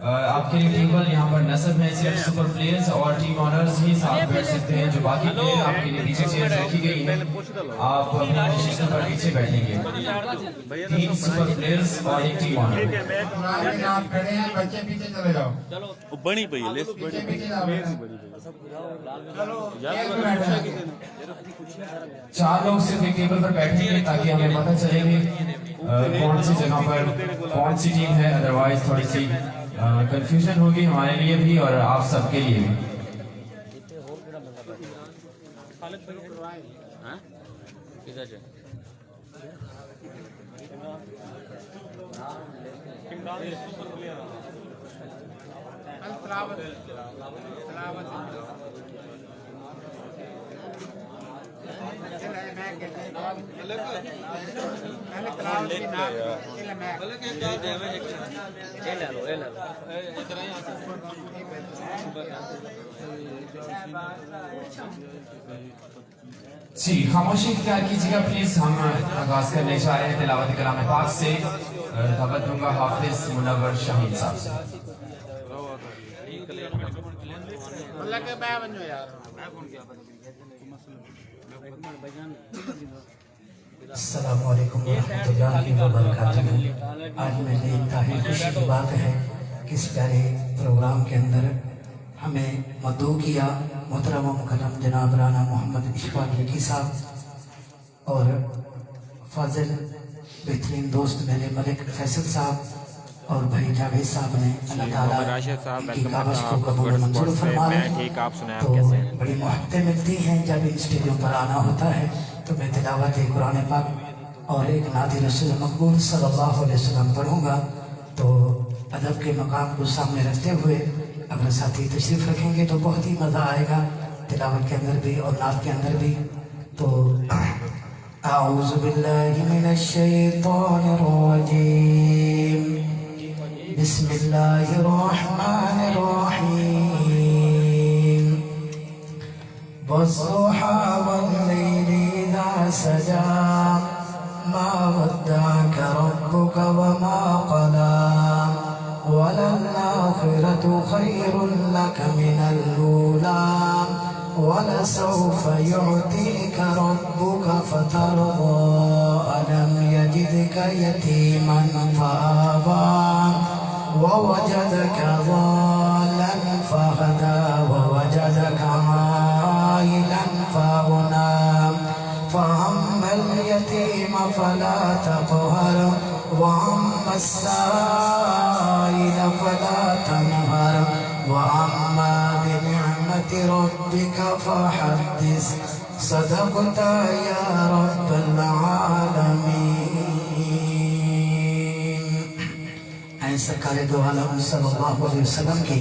आपके लिए टेबल यहाँ पर नस्ब है, सिर्फ सुपर प्लेयर्स और टीम ऑनर्स ही साथ बैठ सकते हैं। जो बाकी प्लेयर आपके लिए पीछे चेयर रखी गई है, आप अपनी पोजीशन पर पीछे बैठेंगे। 3 सुपर प्लेयर्स और 1 टीम ऑनर। आप खड़े हैं, बच्चे पीछे चले जाओ। बनी पई है लिस्ट बनी। 4 लोग सिर्फ एक टेबल पर बैठेंगे ताकि हमें पता चले कि कौन सी जगह पर कौन सी टीम है। अदरवाइज थोड़ी सी कंफ्यूजन होगी हमारे लिए भी और आप सबके लिए भी। जी खामोशी इख्तियार कीजिएगा प्लीज। हम आगाज करने जा रहे हैं तिलावत कलाम पाक से। दावत दूंगा हाफिज मुनव्वर शाहीन साहब से। अस्सलामु अलैकुम वरहमतुल्लाहि वबरकातुहू। आज मेरी इंतहाई खुशी की बात है कि इस प्यारे प्रोग्राम के अंदर हमें मदऊ किया मोहतरम मुकर्रम जनाब राना मोहम्मद इशफाक लकी साहब और फाजिल बेहतरीन दोस्त मेरे मलिक फैसल साहब और भाई जावेद साहब ने अल्लाह ताला की काबज को कबूल मंजूर फरमाए। तो बड़ी मोहब्बतें मिलती हैं जब इन स्टेडियम पर आना होता है। तो मैं तिलावत कुरान पाक और एक नादी रसूल मकबूल सल्लल्लाहु अलैहि वसल्लम पढ़ूंगा। तो अदब के मकाम को सामने रखते हुए अगर साथी तशरीफ़ रखेंगे तो बहुत ही मज़ा आएगा तिलावत के अंदर भी और नात के अंदर भी। तो आऊज़ु बिल्लाहि मिनश शैतानिर रजीम, बिस्मिल्लाहिर रहमानिर रहीम। वज़्ज़ुहा वल्लैलि इज़ा सजा, मा वद्दअका रब्बुका वमा क़ला, वलल्आखिरतु खैरुन लक मिनल ऊला, वलसौफ युअतीका रब्बुका फतरदा, अलम यजिदका यतीमन फआवा, ववजदका ज़ाल्लन फहदा, ववजदका आइलन फअगना, फअम्मल यतीम फला तक़हर, वअम्मा अस्साइल फला तनहर, वअम्मा बिनिअमति रब्बिका फहद्दिस। सदक़ता या रब्बल आलमीन। सरकार दो आलम सल्लल्लाहु अलैहि वसल्लम की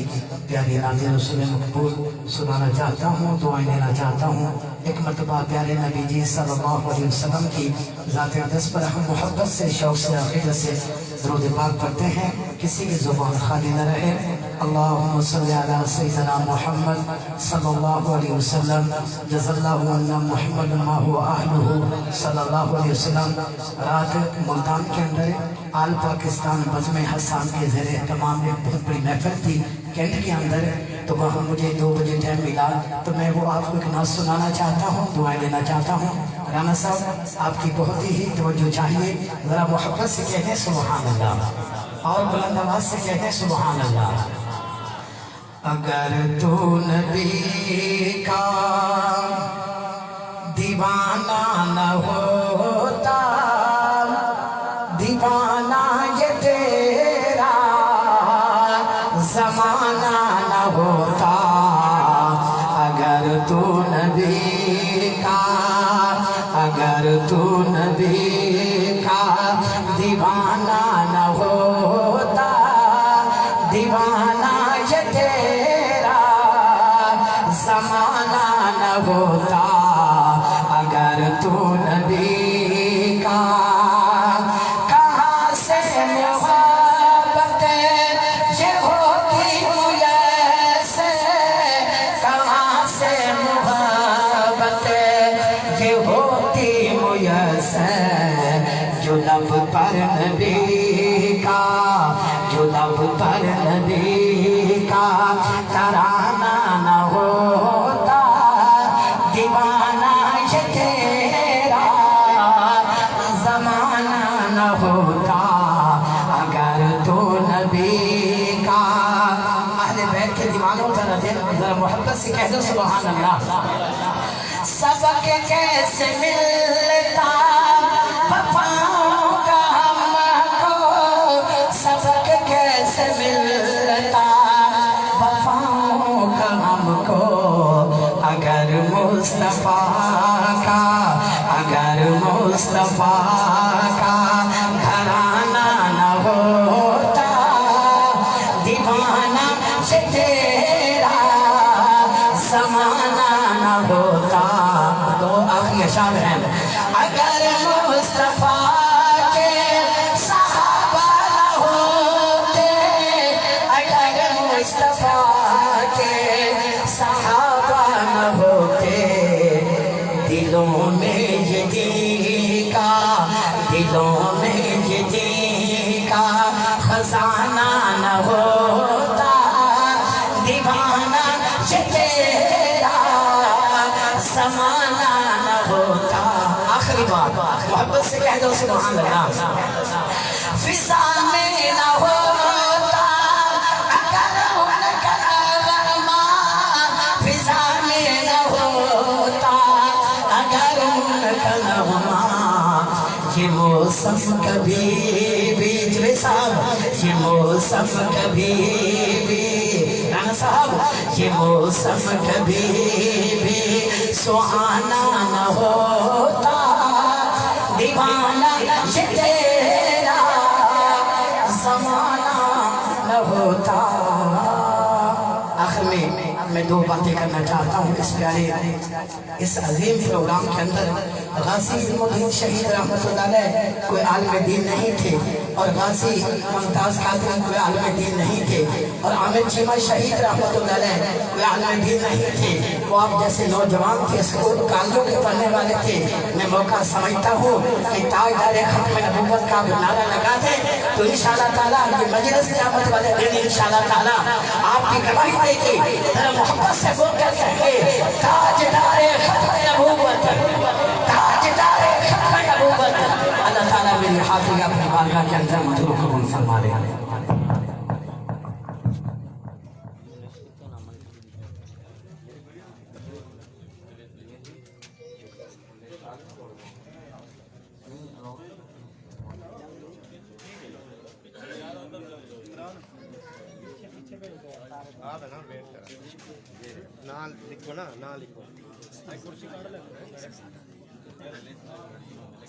प्यारी नाज़ रसूल मकबूल सुनाना चाहता हूँ, दुआएं देना चाहता हूँ। एक मरतबा प्यारे नबी जी सल्लल्लाहु अलैहि वसल्लम की ज़ात अक़दस पर हम मोहब्बत से शौक़ से अक़ीदत से दुरूद पाक पढ़ते हैं, किसी की ज़ुबान खाली न रहे। अल्लाहुम्मा सल्लि अला सय्यिदना मुहम्मद सल्लल्लाहु अलैहि वसल्लम, जज़ल्लाहु अन्ना मुहम्मद मा हुवा अहलुहु सल्लल्लाहु अलैहि वसल्लम। रात मुल्तान के अंदर आल पाकिस्तान बज़्म हसन के ज़ेरे तमाम एक बहुत बड़ी महफिल थी कैंट के अंदर। तो वहाँ मुझे 2 बजे टाइम मिला तो मैं वो आपको एक नाज़ सुनाना चाहता हूँ, दुआएं देना चाहता हूँ। राना साहब आपकी बहुत ही तवज्जो चाहिए, ज़रा मोहब्बत से कहते हैं सुबहान अल्लाह और बुलंद आवाज़ से कहते हैं सुबहान अल्लाह। अगर तू नबी का दीवाना न होता, दीवाना ये तेरा ज़माना न होता। अगर तू नबी का, अगर तू नबी का दीवाना न होता, दीवाना ये तेरा ज़माना न होता। अगर तू नबी का, कहाँ से मोहब्बत ये होती मुझसे, कहाँ से मोहब्बत ये होती मुझसे। जो लब पर नबी का, जो लब पर नबी का तराना न होता, दीवाना ये तेरा जमाना न होता, अगर तो नबी का। अहले बैत के दीवानों जरा मोहब्बत से कह दो सुभान अल्लाह। सबक कैसे मिलता वफाओं का हमको, सबक कैसे मिलता वफाओं का हमको, अगर मुस्तफा का, अगर मुस्तफा का घराना न होता, दीवाना ये तेरा ज़माना न होता। तो आखिरी शाम है, अगर मुस्तफा के सहाबा न होते, अगर मुस्तफा के सहाबा न होते, दिलों में ये दी का, दिलों में ये दी का खजाना न होता, दीवाना ये तेरा ज़माना न होता। आखिरी बात मोहब्बत से कह दो सुभान अल्लाह। फिजा में न होता अगर उनका गरमा, फिजा में न होता अगर उनका गरमा, ये मौसम कभी भी जब साहब, ये मौसम कभी भी राना साहब, ये मौसम कभी भी सुहाना न होता, दीवाना ये तेरा ज़माना न होता। आखिर में मैं दो बातें करना चाहता हूँ इस प्यारे, इस अजीम प्रोग्राम के अंदर। गाजी इल्मुद्दीन शहीद रहमतुल्लाह अलैह कोई आलिम दीन नहीं थे, और गाजी मुमताज़ कादरी कोई आलिम दीन नहीं थे, और आमिर चीमा शहीद रहमतुल्लाह अलैह कोई आलिम दीन नहीं थे। वो आप जैसे नौजवान थे, स्कूल कॉलेजों के पढ़ने वाले थे। मैं मौका समझता हूँ कि ताजदार खत्म नबूवत का नारा लगा दे तो इंशाअल्लाह ताला ये मजलिस क़यामत वाले दिन इंशाअल्लाह ताला आपकी गवाही देगी। जरा मोहब्बत से बोल कर कहेंगे, ताजदार खत्म नबूवत, ताजदार खत्म नबूवत। अल्लाह ताला मेरी हाज़िरी अपनी बारगाह के अंदर मधुर कबूल फरमा ले। ना लिखो ना, ना लिखो,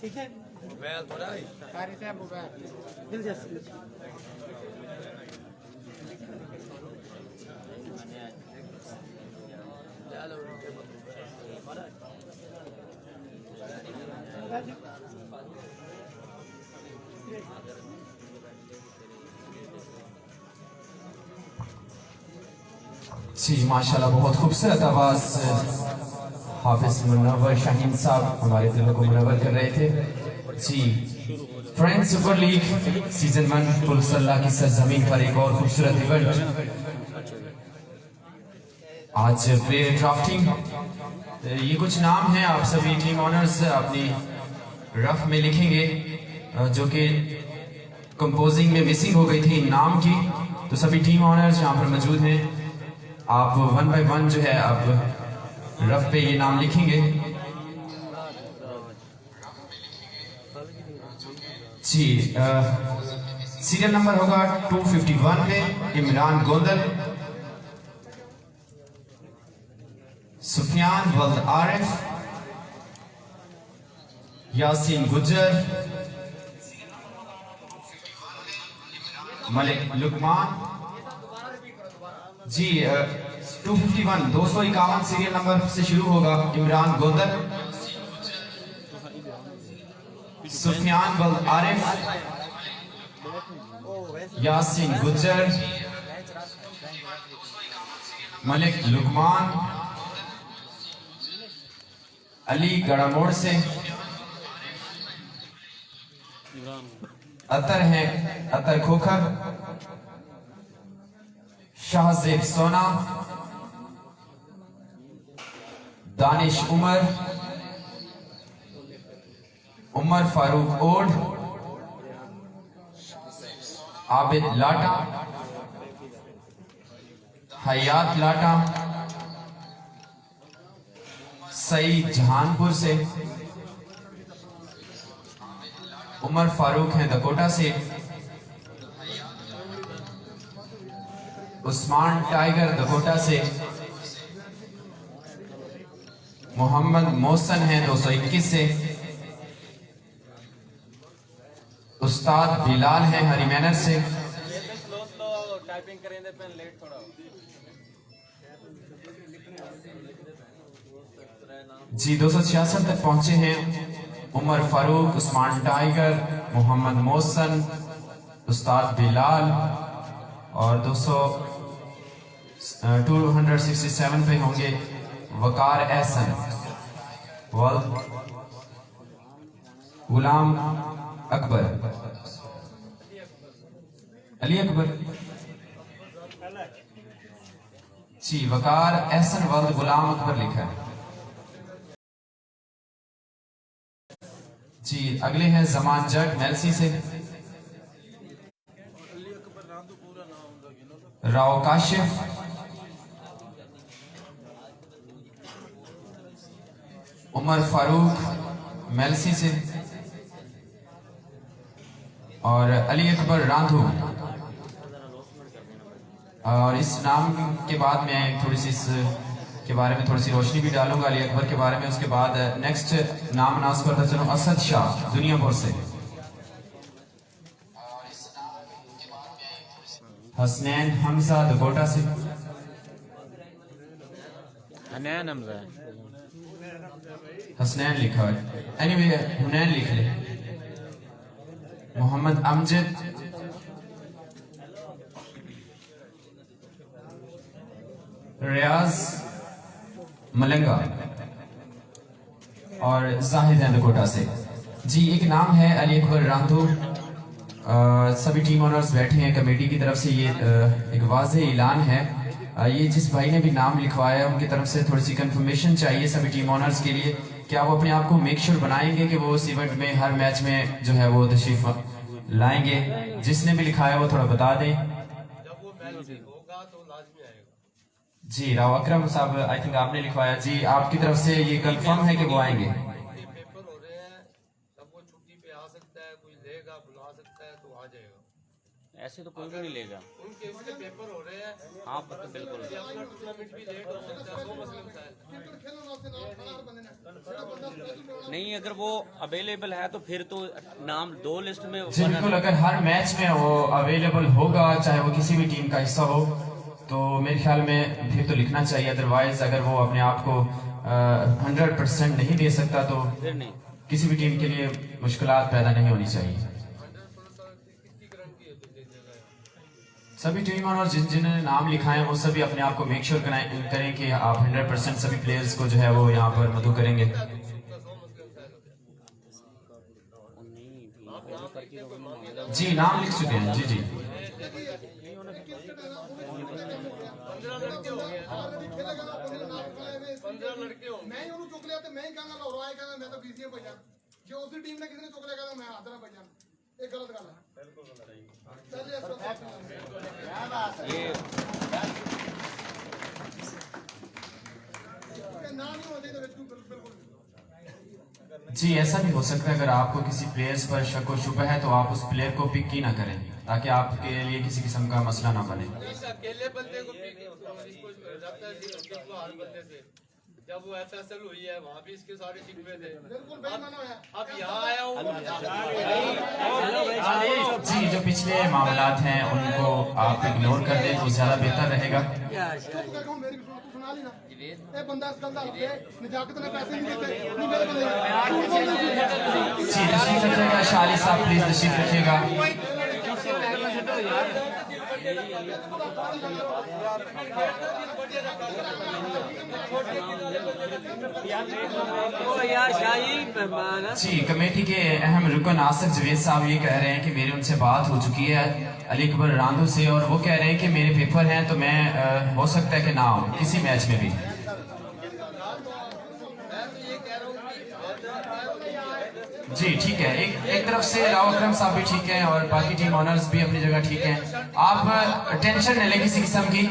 ठीक है। मोबाइल थोड़ा कारी से मोबाइल दिल से जी माशाल्लाह, बहुत खूबसूरत आवाज़ हाफिज मुनव्वर शाहीन साहब हमारे दिलों को मुनव्वर कर रहे थे। जी फ्रेंड्स सुपर लीग सीजन 1 पुलसल्ला की सरजमीन पर एक और खूबसूरत इवेंट। आज प्लेयर ड्राफ्टिंग, ये कुछ नाम हैं, आप सभी टीम ऑनर्स अपनी रफ में लिखेंगे, जो कि कंपोजिंग में मिसिंग हो गई थी नाम की। तो सभी टीम ऑनर्स यहाँ पर मौजूद हैं, आप 1 बाय 1 जो है आप रफ पे ये नाम लिखेंगे। जी सीरियल नंबर होगा 251 पे इमरान गोंदल, सुफियान वल्द आरिफ, यासीन गुज्जर, मलिक लुकमान। जी 251 251 सीरियल नंबर से शुरू होगा। इमरान गोंदल, सुफियान वल्द आरिफ, यासीन गुज्जर, मलिक लुकमान, अली गड़ामोड़ से, अतर हैं अतर खोखर, शाहजेब सोना, दानिश उमर, उमर फारूक ओड, आबिद लाटा, हयात लाटा, सईद जहानपुर से, उमर फारूक हैं दकोटा से, उस्मान टाइगर दकोटा से, मोहम्मद मोहसन हैं 221 से, उस्ताद बिलाल हैं हरिमैनर से, जी 266 तक पहुंचे हैं उमर फारूक, उस्मान टाइगर, मोहम्मद मोहसन, उस्ताद बिलाल और 267 पे होंगे वकार एहसन, गुलाम अकबर, अली अकबर जी, वकार एहसन वल्द गुलाम अकबर लिखा है जी। अगले हैं जमान जट मेलसी से, राव काशिफ, उमर फारूक मेलसी से और अली अकबर रांधू। और इस नाम के बाद मैं थोड़ी सी के बारे में थोड़ी सी रोशनी भी डालूंगा अली अकबर के बारे में। उसके बाद नेक्स्ट नाम अनाउंस करता चलूं, असद शाह दुनियापुर से, हसनैन हमजा दकोटा से, हसनैन लिखा है, एनीवे हुनैन लिख ले, मोहम्मद अमजद, रियाज मलंगा और जाहिद हैं दकोटा से जी। एक नाम है अली अकबर रांधू। सभी टीम ओनर्स बैठे हैं कमेटी की तरफ से, ये एक वाज़ेह ऐलान है। ये जिस भाई ने भी नाम लिखवाया उनकी तरफ से थोड़ी सी कंफर्मेशन चाहिए सभी टीम ओनर्स के लिए। क्या वो अपने आप को मेक श्योर बनाएंगे कि वो उस इवेंट में हर मैच में जो है वो तशरीफ लाएंगे? जिसने भी लिखाया वो थोड़ा बता दें जी। राव अकरम साहब आई थिंक आपने लिखवाया जी, आपकी तरफ से ये कंफर्म है कि वो आएंगे? पेपर हो रहे हैं, सब वो छुट्टी पे आ सकता है, कोई लेगा बुला सकता है तो आ जाएगा। ऐसे तो कोई भी नहीं लेगा, उनके इसके पेपर हो रहे हैं। हाँ तो बिल्कुल अपना टूर्नामेंट भी लेट हो सकता है, वो मसला है। नहीं, अगर वो अवेलेबल है तो फिर तो नाम 2 लिस्ट में जी बिल्कुल, अगर हर मैच में वो अवेलेबल होगा चाहे वो किसी भी टीम का हिस्सा हो तो मेरे ख्याल में फिर तो लिखना चाहिए। अदरवाइज अगर वो अपने आप को 100% नहीं दे सकता तो फिर नहीं। किसी भी टीम के लिए मुश्किलात पैदा नहीं होनी चाहिए। सभी टीम और जिन्होंने नाम लिखा है वो सभी अपने आप को मेक श्योर करें कि आप 100% सभी प्लेयर्स को जो है वो यहाँ पर मदद करेंगे। जी नाम लिख चुके हैं जी जी। 15 लड़के होंगे। मैं ही ਉਹਨੂੰ ਚੁੱਕ ਲਿਆ ਤੇ ਮੈਂ ਹੀ ਕਹਾਂਗਾ ਲਾਹੌਰ ਆਏ ਕਹਿੰਦਾ ਮੈਂ ਤਾਂ ਬੀਸੀਏ ਭਈਆ, ਜੇ ਉਸਦੀ ਟੀਮ ਨੇ ਕਿਸੇ ਨੇ ਚੁੱਕ ਲਿਆ ਕਹਿੰਦਾ ਮੈਂ ਆਦਰਾ ਭਈਆ, ਇਹ ਗਲਤ ਗੱਲ ਹੈ। ਬਿਲਕੁਲ ਸਹੀ। ਚੱਲ ਇਸ ਤਰ੍ਹਾਂ ਇਹ ਨਾ ਨਹੀਂ ਹੋਣਾ ਚਾਹੀਦਾ ਵਿੱਚ ਬਿਲकुल। जी ऐसा भी हो सकता है, अगर आपको किसी प्लेयर्स पर शक और शुबह है तो आप उस प्लेयर को पिक ही ना करें ताकि आपके लिए किसी किस्म का मसला ना बने। अकेले बंदे को हर बंदे से जब वो FSL हुई है वहाँ भी इसके सारे शिकवे थे। अब यहाँ आया हूँ जी, जो पिछले मामलात हैं उनको आप इग्नोर कर दें तो ज़्यादा बेहतर रहेगा। ਇਹ ਬੰਦਾ ਇਸ ਗੱਲ ਦਾ ਹੱਕ ਹੈ, ਨਜਾਕਤ ਨੇ ਪੈਸੇ ਨਹੀਂ ਦਿੱਤੇ, ਨਹੀਂ ਮੇਰੇ ਬੰਦੇ जी तशरीफ रखिएगा, शाली साहब प्लीज तशरीफ रखिएगा। यार शाही मेहमान जी, कमेटी के अहम रुकन आसिफ जवेद साहब ये कह रहे हैं कि मेरी उनसे बात हो चुकी है अली अकबर रांदू से, और वो कह रहे हैं कि मेरे पेपर हैं तो मैं हो सकता है कि ना आऊँ किसी मैच में भी। जी ठीक है, एक तरफ से राव अकरम साहब भी ठीक है और बाकी टीम ऑनर्स भी अपनी जगह ठीक है। आप टेंशन न लें किसी किस्म की,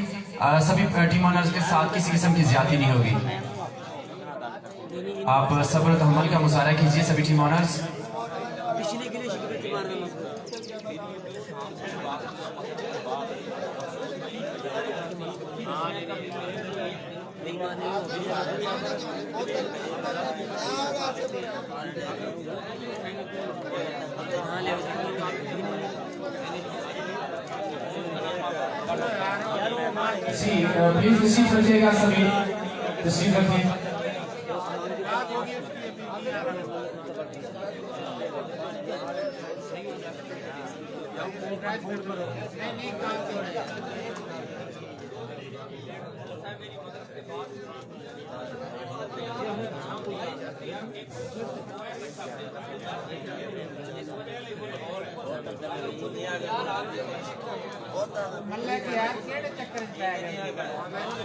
सभी टीम ऑनर्स के साथ किसी किस्म की ज्यादती नहीं होगी। आप सब्र और तहम्मुल का मुजाहरा कीजिए सभी टीम ऑनर्स। पिछले के लिए शिकवे मारना जी प्लीज तशरीफ रखिएगा, सभी तशरीफ रखिए।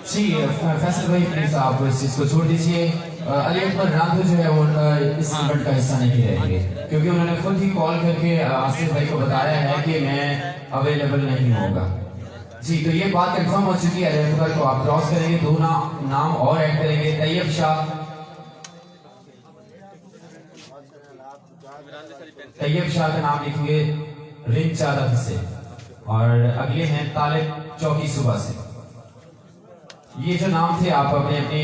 जी फैसल भाई प्लीज आप इस चीज को छोड़ दीजिए। अली अकबर रांधू जो है वो इस इवेंट का हिस्सा नहीं रहेंगे, क्योंकि उन्होंने खुद ही कॉल करके आसिफ भाई को बताया है कि मैं अवेलेबल नहीं होगा। जी तो ये बात कंफर्म हो चुकी है। अली अकबर को आप क्रॉस करेंगे, दो नाम और ऐड करेंगे, तैयब शाह, तैयब शाह का नाम लिखेंगे रिंग चादर से, और अगले हैं तालिब चौकी सुबह से। ये जो नाम थे आप अपने अपने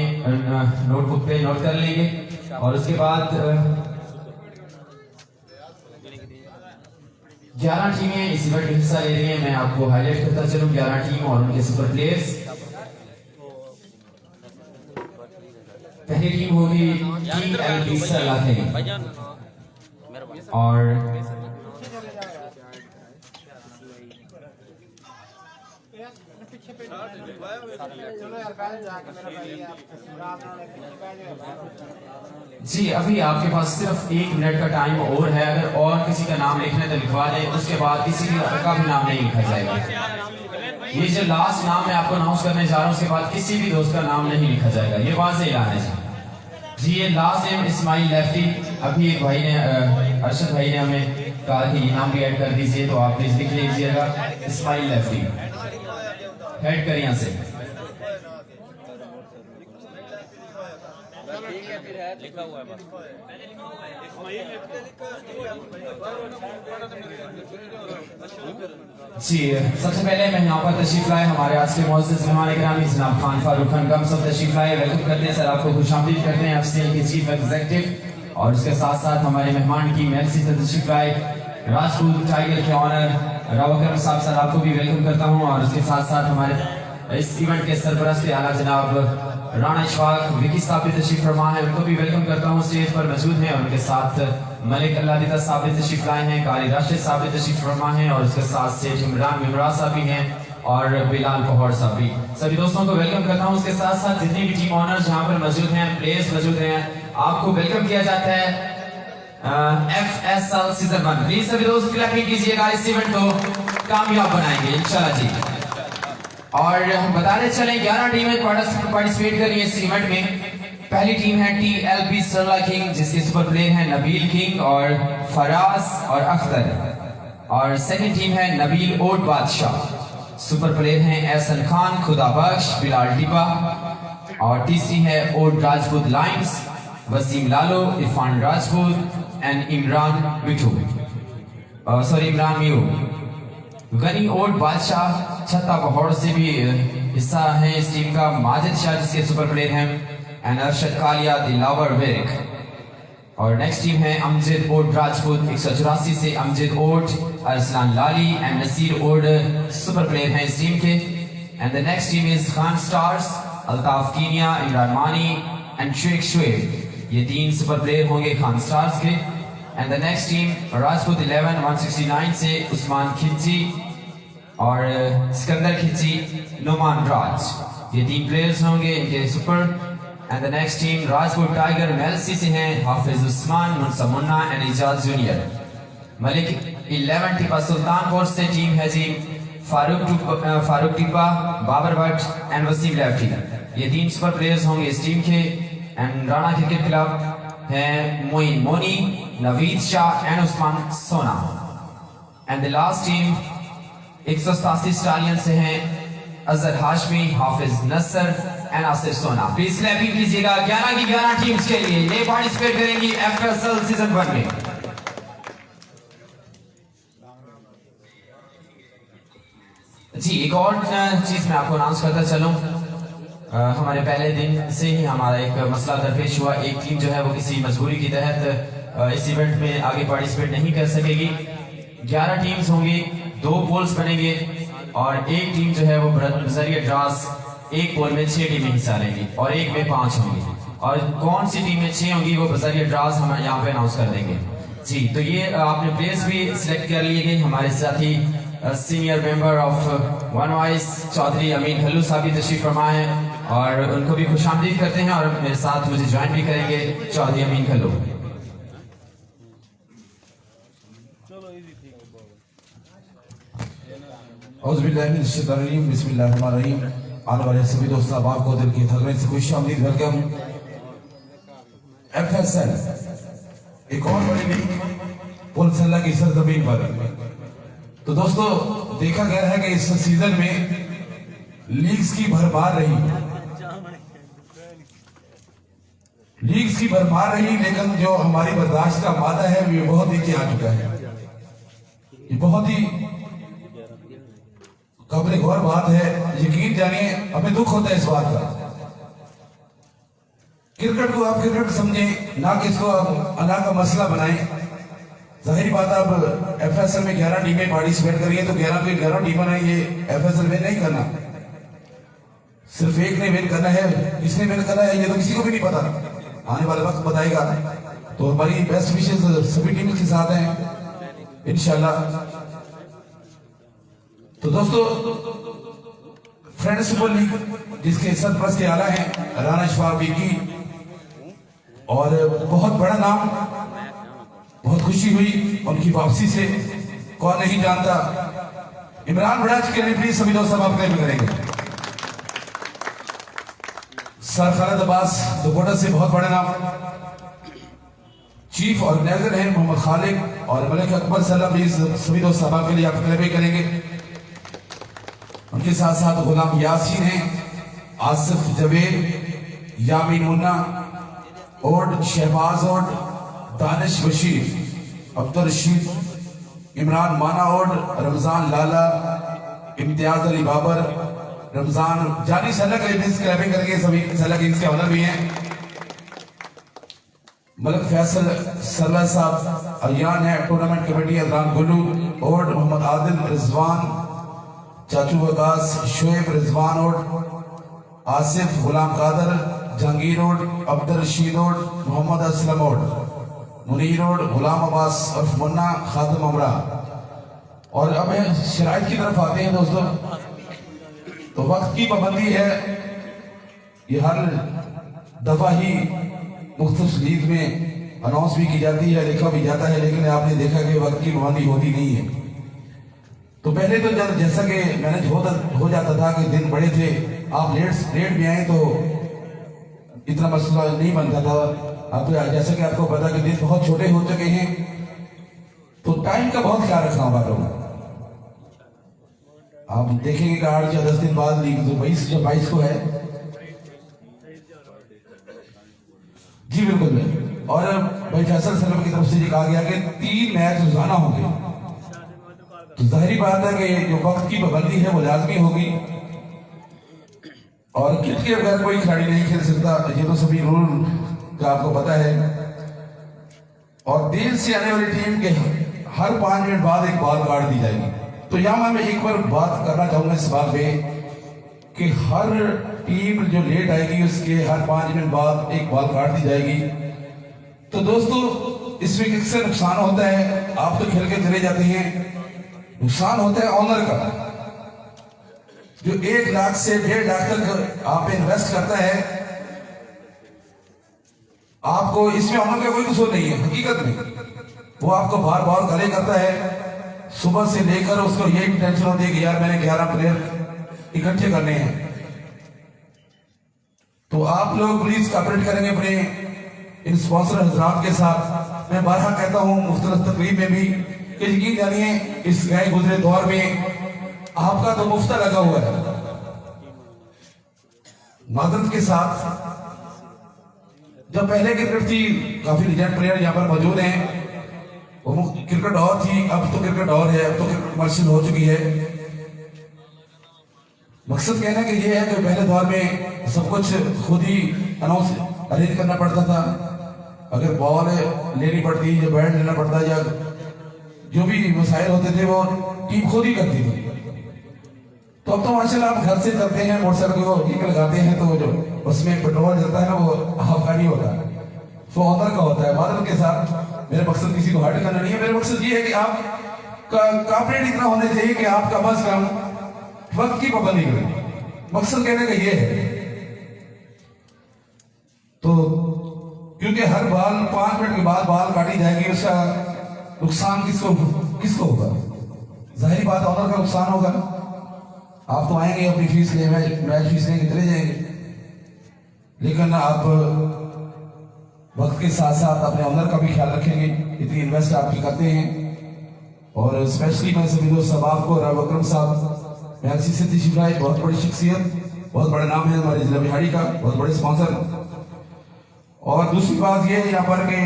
नोटबुक पे नोट कर लेंगे, और उसके बाद 11 टीमें इस इवेंट में हिस्सा ले रही हैं। मैं आपको हाईलाइट करता चलूं 11 टीम और उनके सुपर प्लेयर्स। पहली टीम होगी TLB सरलाखेड़ी, और जी अभी आपके पास सिर्फ 1 मिनट का टाइम और है। अगर और किसी का नाम लिखना है तो लिखवा दें, उसके बाद किसी का भी नाम नहीं लिखा जाएगा। ये जो लास्ट नाम मैं आपको अनाउंस करने जा रहा हूँ, उसके बाद किसी भी दोस्त का नाम नहीं लिखा जाएगा, ये वाज़ेह ऐलान है जी। ये लास्ट नेम इस्माइल लेफ्टी। अभी एक भाई ने अरशद भाई ने हमें कहा कि ये नाम भी ऐड कर दीजिए, तो आप प्लीज लिख लीजिएगा इस्माइल लेफ्टी। हेड कर यहाँ से। लिखा हुआ है बस। जी सबसे पहले मैं यहाँ पर तशरीफ लाए हमारे आज के मुअज़्ज़िज़ मेहमान इकरामी जनाब खान फारूक खान गम सब तशरीफ लाए। वेलकम करते हैं सर, आपको खुशामदीद करते हैं FCL के चीफ एग्जीक्यूटिव, और उसके साथ साथ हमारे मेहमान की मेलसी से तशरीफ लाए राजपूत टाइगर के ऑनर राव अकरम साहब, सर आपको भी वेलकम करता हूँ। और उसके साथ साथ हमारे इस इवेंट के सरपरस्त आला जनाब राणा इशफाक विकी साहब भी तशरीफ फरमा है, उनको भी वेलकम करता हूँ। स्टेज पर मौजूद हैं, और उनके साथ मलिक अल्लाह साहब भी तशरीफ लाए हैं, कारी राशिद साहब भी तशरीफ फरमा है, और उसके साथ सेठ इमरान मिमरा साहब भी हैं, और बिलाल पहौड़ साहब भी। सभी दोस्तों को वेलकम करता हूँ। उसके साथ साथ जितनी भी टीम ऑनर्स यहाँ पर मौजूद हैं, प्लेयर्स मौजूद हैं, आपको वेलकम किया जाता है FSL सीजन 1। प्लीज सभी दोस्त क्लैपिंग कीजिएगा, इस इवेंट को कामयाब बनाएंगे इंशाल्लाह जी। और हम बताने चले 11 टीमें पार्टिसिपेट कर रही है इस इवेंट में। पहली टीम है TLB सरलाखेड़ी, जिसके सुपर प्लेयर हैं नबील किंग और फराज और अख्तर, और सेकंड टीम है नबील ओट बादशाह, सुपर प्लेयर हैं एहसन खान, खुदा बख्श, बिलाल टिपा, और तीसरी है ओट राजपूत लाइंस, वसीम लालो, इरफान राजपूत एंड इमरान मिठू, इमरान मियो। गनी ओट बादशाह छत्ता पहाड़ से भी हिस्सा है इस टीम का, माजिद शाह जिसके सुपर प्लेयर हैं, एंड अरशद कालिया दिलावर वेरिक। और नेक्स्ट टीम है अमजद ओट राजपूत 184 से अमजद ओट, अरसलान लाली एंड नसीर ओट सुपर प्लेयर हैं इस टीम के। And the next team is Khan stars, Altaf कीनिया, इमरान मानी एंड शेख शुएब, ये 3 सुपर प्लेयर होंगे खान स्टार्स के। And the next team Rajput 11 169 से उस्मान खिलजी, और सिकंदर खिची, नुमान राज, ये 3 प्लेयर्स होंगे इनके super. And the next team Rajpur tiger Mailsi से हैं हाफिज उस्मान, मुनसा मुन्ना एंड इजाज जूनियर। मलिक 11 टिपा सुल्तानपुर से टीम है जी फारूक टिपा, बाबर भट्ट एंड वसीम लेफ्टी। ये 3 सुपर प्लेयर्स होंगे इस टीम के। एंड राणा क्रिकेट क्लब है मोइन मोनी, नवीद शाह एंड उस्मान सोना। And the last team 187 stallion से हैं अजहर हाशमी, हाफिज नसर एंड आसिफ सोना। प्लीज क्लैपिंग कीजिएगा 11 की 11 टीम्स के लिए, ये पार्टिसिपेट करेंगी FSL सीजन 1 में। जी एक और चीज मैं आपको अनाउंस करता चलूं, हमारे पहले दिन से ही हमारा एक मसला दरपेश हुआ। एक टीम जो है वो किसी मजबूरी की तहत इस इवेंट में आगे पार्टिसिपेट नहीं कर सकेगी। 11 टीम्स होंगी, 2 पोल्स बनेंगे और एक टीम जो है वो बजरिया ड्रास एक पोल में 6 टीमें हिस्सा लेंगी और एक में 5 होंगी। और कौन सी टीमें 6 होंगी वो बजरिया ड्रास हम यहाँ पे अनाउंस कर देंगे। जी तो ये आपने प्लेयर्स भी सिलेक्ट कर लिए गए। हमारे साथी senior member of one voice Chaudhry Amin Khallu Sahab भी तशरीफ फरमा है और उनको भी खुशामदीद करते हैं और मेरे साथ मुझे ज्वाइन भी करेंगे चौधरी अमीन खल्लू। बिस्मिल्लाहिर्रहमानिर्रहीम। आने वाले सभी दोस्त अहबाब को दिल की थकने से खुशामदीद वेलकम। FSL एक और बड़ी लीग पुलसल्ला की सरजमीन पर। तो दोस्तों देखा गया है कि इस सीजन में लीग्स की भरमार रही, लेकिन जो हमारी बर्दाश्त का मादा है वो बहुत नीचे आ चुका है। ये बहुत ही काबिल गौर बात है। यकीन जानिए हमें दुख होता है इस बात का। क्रिकेट को आप क्रिकेट समझें, ना कि इसको आप अना का मसला बनाएं। जाहिर बात अब FSL में 11 टीमें पार्टिसिपेट करिए तो 11 की 11 टीमें ने ये FSL में नहीं करना, सिर्फ एक ने विन करना है। किसने विन करना है ये तो किसी को भी नहीं पता, आने वाला वक्त बताएगा। तो हमारी बेस्ट विशेष सभी टीम के साथ हैं इंशाल्लाह। तो दोस्तों फ्रेंड्स सुपर लीग जिसके सरपरस्त आला हैं राना शफाक विकी, और बहुत बड़ा नाम, बहुत खुशी हुई उनकी वापसी से। कौन नहीं जानता इमरान बड़ाच के लिए प्लीज सभी दोस्त आप क्लेम करेंगे। सर खालिद अब्बास दोपोटा से बहुत बड़ा नाम, चीफ ऑर्गेनाइजर हैं मोहम्मद खालिद और मलिक अकबर सल्लम, प्लीज सभी दोस्त आप के लिए आप क्लेम करेंगे। उनके साथ साथ गुलाम यासीन हैं, आसिफ जवेद, यामीन मुन्ना ओड, शहबाज ओड, दानिश बशीर, अब्दुल रशीद, इमरान माना ओड, रमजान लाला, इम्तियाज अली बाबर, रमजान जानी सल्लक क्लैपिंग करके सभी सल्लक इसके ऑनर भी हैं। मलिक फैसल सरला साहब अयान है, टूर्नामेंट कमेटी अदरान गुल्लू ओड, मोहम्मद आदिल रिजवान, चाचू वकास, शोएब रिजवान ओड, आसिफ गुलाम कादर, जहांगीर ओड, अब्दुल रशीद ओड, मोहम्मद असलम ओड, मुनीर ओड, गुलाम अब्बास और मुन्ना खातम अमरा। और अब शराइत की तरफ आते हैं दोस्तों। तो वक्त की पाबंदी है, ये हर दफा ही मुख्तलिफ लीग में अनाउंस भी की जाती है, लिखा भी जाता है, लेकिन आपने देखा कि वक्त की पाबंदी होती नहीं है। तो पहले तो जैसा कि मैनेज हो जाता था कि दिन बड़े थे, आप लेट भी आए तो इतना मसला नहीं बनता था। अब जैसा कि आपको पता कि दिन बहुत छोटे हो चुके हैं, तो टाइम का बहुत ख्याल रखना होगा लोगों। आप देखेंगे कि 8 या 10 दिन बाद लीग जो 22 को है। जी बिल्कुल। और भाई फैसल सल्लम की तरफ से ये कहा गया कि 3 मैच रोजाना होंगे। तो जाहिर बात है कि जो वक्त की पाबंदी है वो लाजमी होगी, और क्रिकेट के बगैर कोई खिलाड़ी नहीं खेल सकता, ये तो सभी रूल का आपको पता है। और देर से आने वाली टीम के हर 5 मिनट बाद एक बॉल काट दी जाएगी। तो यहाँ मैं एक बार बात करना चाहूंगा इस बात पे कि हर टीम जो लेट आएगी उसके हर 5 मिनट बाद एक बॉल काट दी जाएगी। तो दोस्तों इसमें किससे नुकसान होता है, आप तो खेल के चले जाते हैं, नुकसान होता है ऑनर का। जो 1 लाख से 1.5 लाख तक आप इन्वेस्ट करता है, आपको इसमें ऑनर का कोई कसूर नहीं है। हकीकत में वो आपको बार बार गले करता है, सुबह से लेकर उसको यही टेंशन होती है कि यार मैंने 11 प्लेयर इकट्ठे करने हैं। तो आप लोग प्लीज कॉपरेट करेंगे अपने इन स्पॉन्सर हजरात के साथ। मैं बारहा कहता हूँ मुख्तलिफ तकरीब में भी कि यकीन जानिए इस गए गुजरे दौर में आपका तो मुफ्ता लगा हुआ है। मादरत के साथ जब पहले क्रिकेट थी, काफी लीजेंड प्लेयर यहाँ पर मौजूद हैं, वो क्रिकेट और थी, अब तो क्रिकेट और है, अब तो क्रिकेट कमर्शियल हो चुकी है। मकसद कहना कि ये है कि पहले दौर में सब कुछ खुद ही अनाउंस अरेंज करना पड़ता था। अगर बॉल लेनी पड़ती या बैट लेना पड़ता या जो भी मसाइल होते थे वो टीम खुद ही करती थी। तो अब तो माशाल्लाह आप घर से करते हैं, मोटरसाइकिल को टीम लगाते हैं, तो जो उसमें पेट्रोल जलता है ना वो आपका नहीं होता, वो ऑनर का होता है। मादर के साथ मेरा मकसद किसी को हर्ट करना नहीं है। मेरा मकसद ये है कि आप कॉपरेट इतना होना चाहिए कि आप कम अज कम वक्त की पाबंदी करें। मकसद कहने का ये है। तो क्योंकि हर बाल 5 मिनट के बाद बाल काटी जाएगी, उसका नुकसान किसको होगा? जाहिर बात ऑनर का नुकसान होगा। आप तो आएंगे अपनी फीस ले, मैच फीस लेंगे, चले जाएंगे, लेकिन आप वक्त के साथ साथ अपने ऑनर का भी ख्याल रखेंगे। इतनी इन्वेस्ट आपकी करते हैं। और स्पेशली मैं सभी दोस्त साहब को, रब अकरम साहब, महसी से तशरीफ लाए, बहुत बड़ी शख्सियत, बहुत बड़ा नाम है हमारे जिला बिहाड़ी का, बहुत बड़े स्पॉन्सर। और दूसरी बात यह है यहाँ पर कि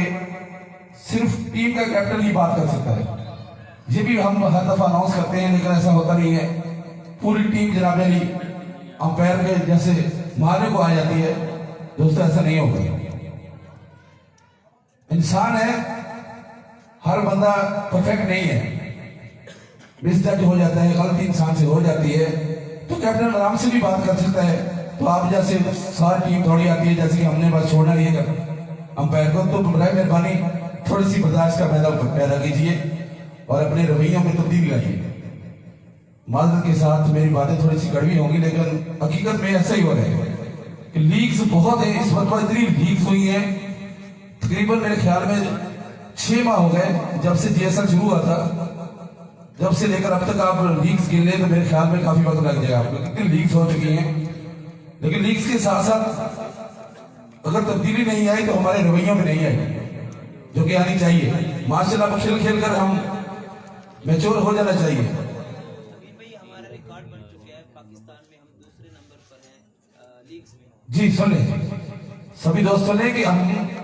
सिर्फ टीम का कैप्टन ही बात कर सकता है। ये भी हम हर दफा अनाउंस करते हैं, लेकिन ऐसा होता नहीं है। पूरी टीम जनाब अली अंपायर के जैसे मारने को आ जाती है। दोस्तों ऐसा नहीं होगा। इंसान है, हर बंदा परफेक्ट नहीं है, मिसजज हो जाता है, गलती इंसान से हो जाती है। तो कैप्टन आराम से भी बात कर सकता है। तो आप जैसे सारी टीम थोड़ी आती है, जैसे कि हमने बस छोड़ना नहीं है अंपायर को, तो बराए मेहरबानी थोड़ी सी बर्दाश्त का पैदा कीजिए और अपने रवैयों में तब्दीली लाइए। माजरत के साथ मेरी बातें थोड़ी सी कड़वी होंगी, लेकिन हकीकत में ऐसा ही हो रहा है कि लीग्स बहुत है। इस वक्त इतनी लीग्स हुई हैं, तकरीबन मेरे ख्याल में 6 माह हो गए जब से जीएसएल शुरू हुआ था। जब से लेकर अब तक आप लीग्स गिन लें तो मेरे ख्याल में काफी वक्त लग जाएगा आपको। कितनी लीग्स हो चुकी हैं, लेकिन लीग्स के साथ साथ अगर तब्दीली नहीं आई तो हमारे रवैयों में नहीं आई, जो कि आनी चाहिए। माशाल्लाह खेल खेल कर हम मैच्योर हो जाना चाहिए। हमारा रिकॉर्ड बन चुका है, पाकिस्तान में हम दूसरे नंबर पर हैं लीग्स में। जी सुन लें सभी दोस्त, सुन लें कि हम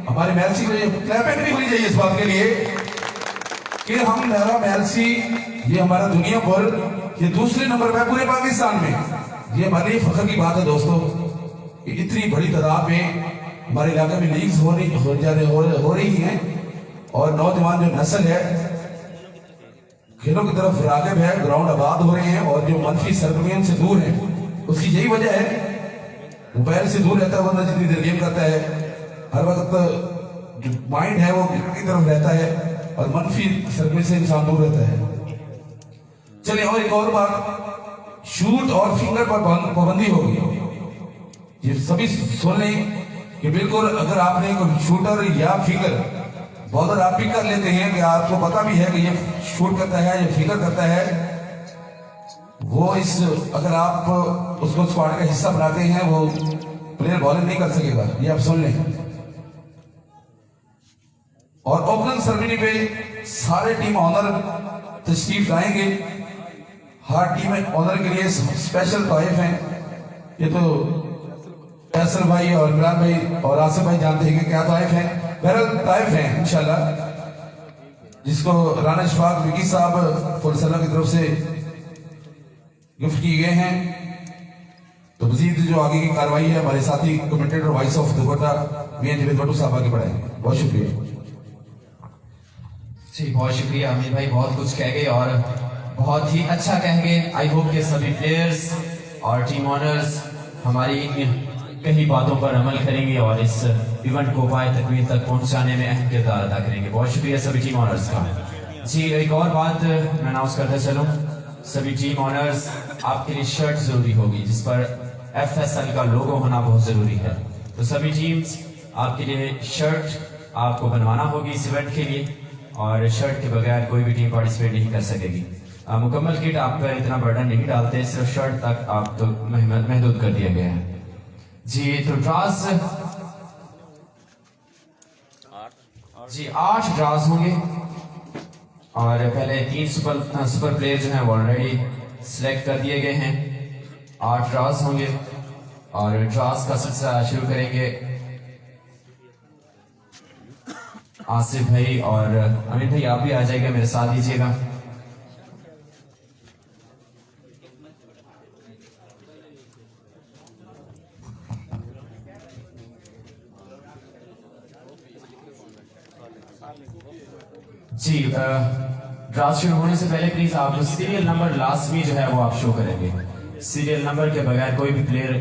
हमारे मैलसी में क्लैपिंग भी होनी चाहिए इस बात के लिए कि हम लहरा मैलसी, ये हमारा दुनिया भर, ये दूसरे नंबर पर पूरे पाकिस्तान में। ये हमारे लिए फख्र की बात है दोस्तों, इतनी बड़ी तादाद में हमारे इलाके में लीग्स हो रही हैं और नौजवान जो नस्ल है खेलों की तरफ राग़िब है, ग्राउंड आबाद हो रहे हैं और जो मनफी सरगर्मियों से दूर है, उसकी यही वजह है। मोबाइल से दूर रहता है, वरना जितनी देर गेम करता है, हर वक्त जो माइंड है वो क्रिकेट की तरफ रहता है और मनफी सरगर्मी से इंसान दूर रहता है। चलिए, और एक और बात, शूट और फिंगर पर पाबंदी होगी। ये सभी सुन लें कि बिल्कुल अगर आपने कोई शूटर या फिंगर बॉलर आप पिक कर लेते हैं कि आपको पता भी है कि ये शूट करता है, ये फिंगर करता है, वो इस अगर आप उसको स्क्वाड का हिस्सा बनाते हैं वो प्लेयर बॉलिंग नहीं कर सकेगा। ये आप सुन लें। और ओपनिंग सेरेमनी पे सारे टीम ऑनर तशरीफ लाएंगे। हर टीम ऑनर के लिए स्पेशल तोहफे हैं। ये तो फैसल भाई और इमरान भाई और आसिफ भाई जानते हैं कि क्या तोहफे हैं। बहरहाल तोहफे हैं इंशाल्लाह, जिसको राना इशफाक विकी साहब फुलसला की तरफ से गिफ्ट किए गए हैं। तो मजीद जो आगे की कार्रवाई है हमारे साथी कमेंटेटर वॉइस ऑफ दुबट्टा मियां जावेद भट्टू साहब आगे बढ़ाएंगे। बहुत शुक्रिया जी, बहुत शुक्रिया अमीर भाई, बहुत कुछ कह गए और बहुत ही अच्छा कह गए। आई होप के सभी प्लेयर्स और टीम ऑनर्स हमारी इन कई बातों पर अमल करेंगे और इस इवेंट को पाए तकमील तक पहुंचाने में अहम किरदार अदा करेंगे। बहुत शुक्रिया सभी टीम ऑनर्स का। जी, एक और बात मैं अनाउंस करते चलूं सभी टीम ऑनर्स, आपके लिए शर्ट जरूरी होगी जिस पर FSL का लोगो होना बहुत जरूरी है। तो सभी टीम्स आपके लिए शर्ट आपको बनवाना होगी इस इवेंट के लिए, और शर्ट के बगैर कोई भी टीम पार्टिसिपेट नहीं कर सकेगी। मुकम्मल किट आप पर इतना बर्डन नहीं डालते, सिर्फ शर्ट तक आप तो महदूद कर दिया गया है जी। तो ड्रास जी 8 ड्रास होंगे, और पहले 3 सुपर प्लेयर जो हैं वो ऑलरेडी सिलेक्ट कर दिए गए हैं। 8 ड्रास होंगे और ड्रास का सिलसिला शुरू करेंगे आसिफ भाई और अमित भाई, आप भी आ जाएगा, मेरे साथ दीजिएगा। जी ड्राफ्ट शुरू होने से पहले प्लीज आप सीरियल नंबर लाजमी जो है वो आप शो करेंगे। सीरियल नंबर के बगैर कोई भी प्लेयर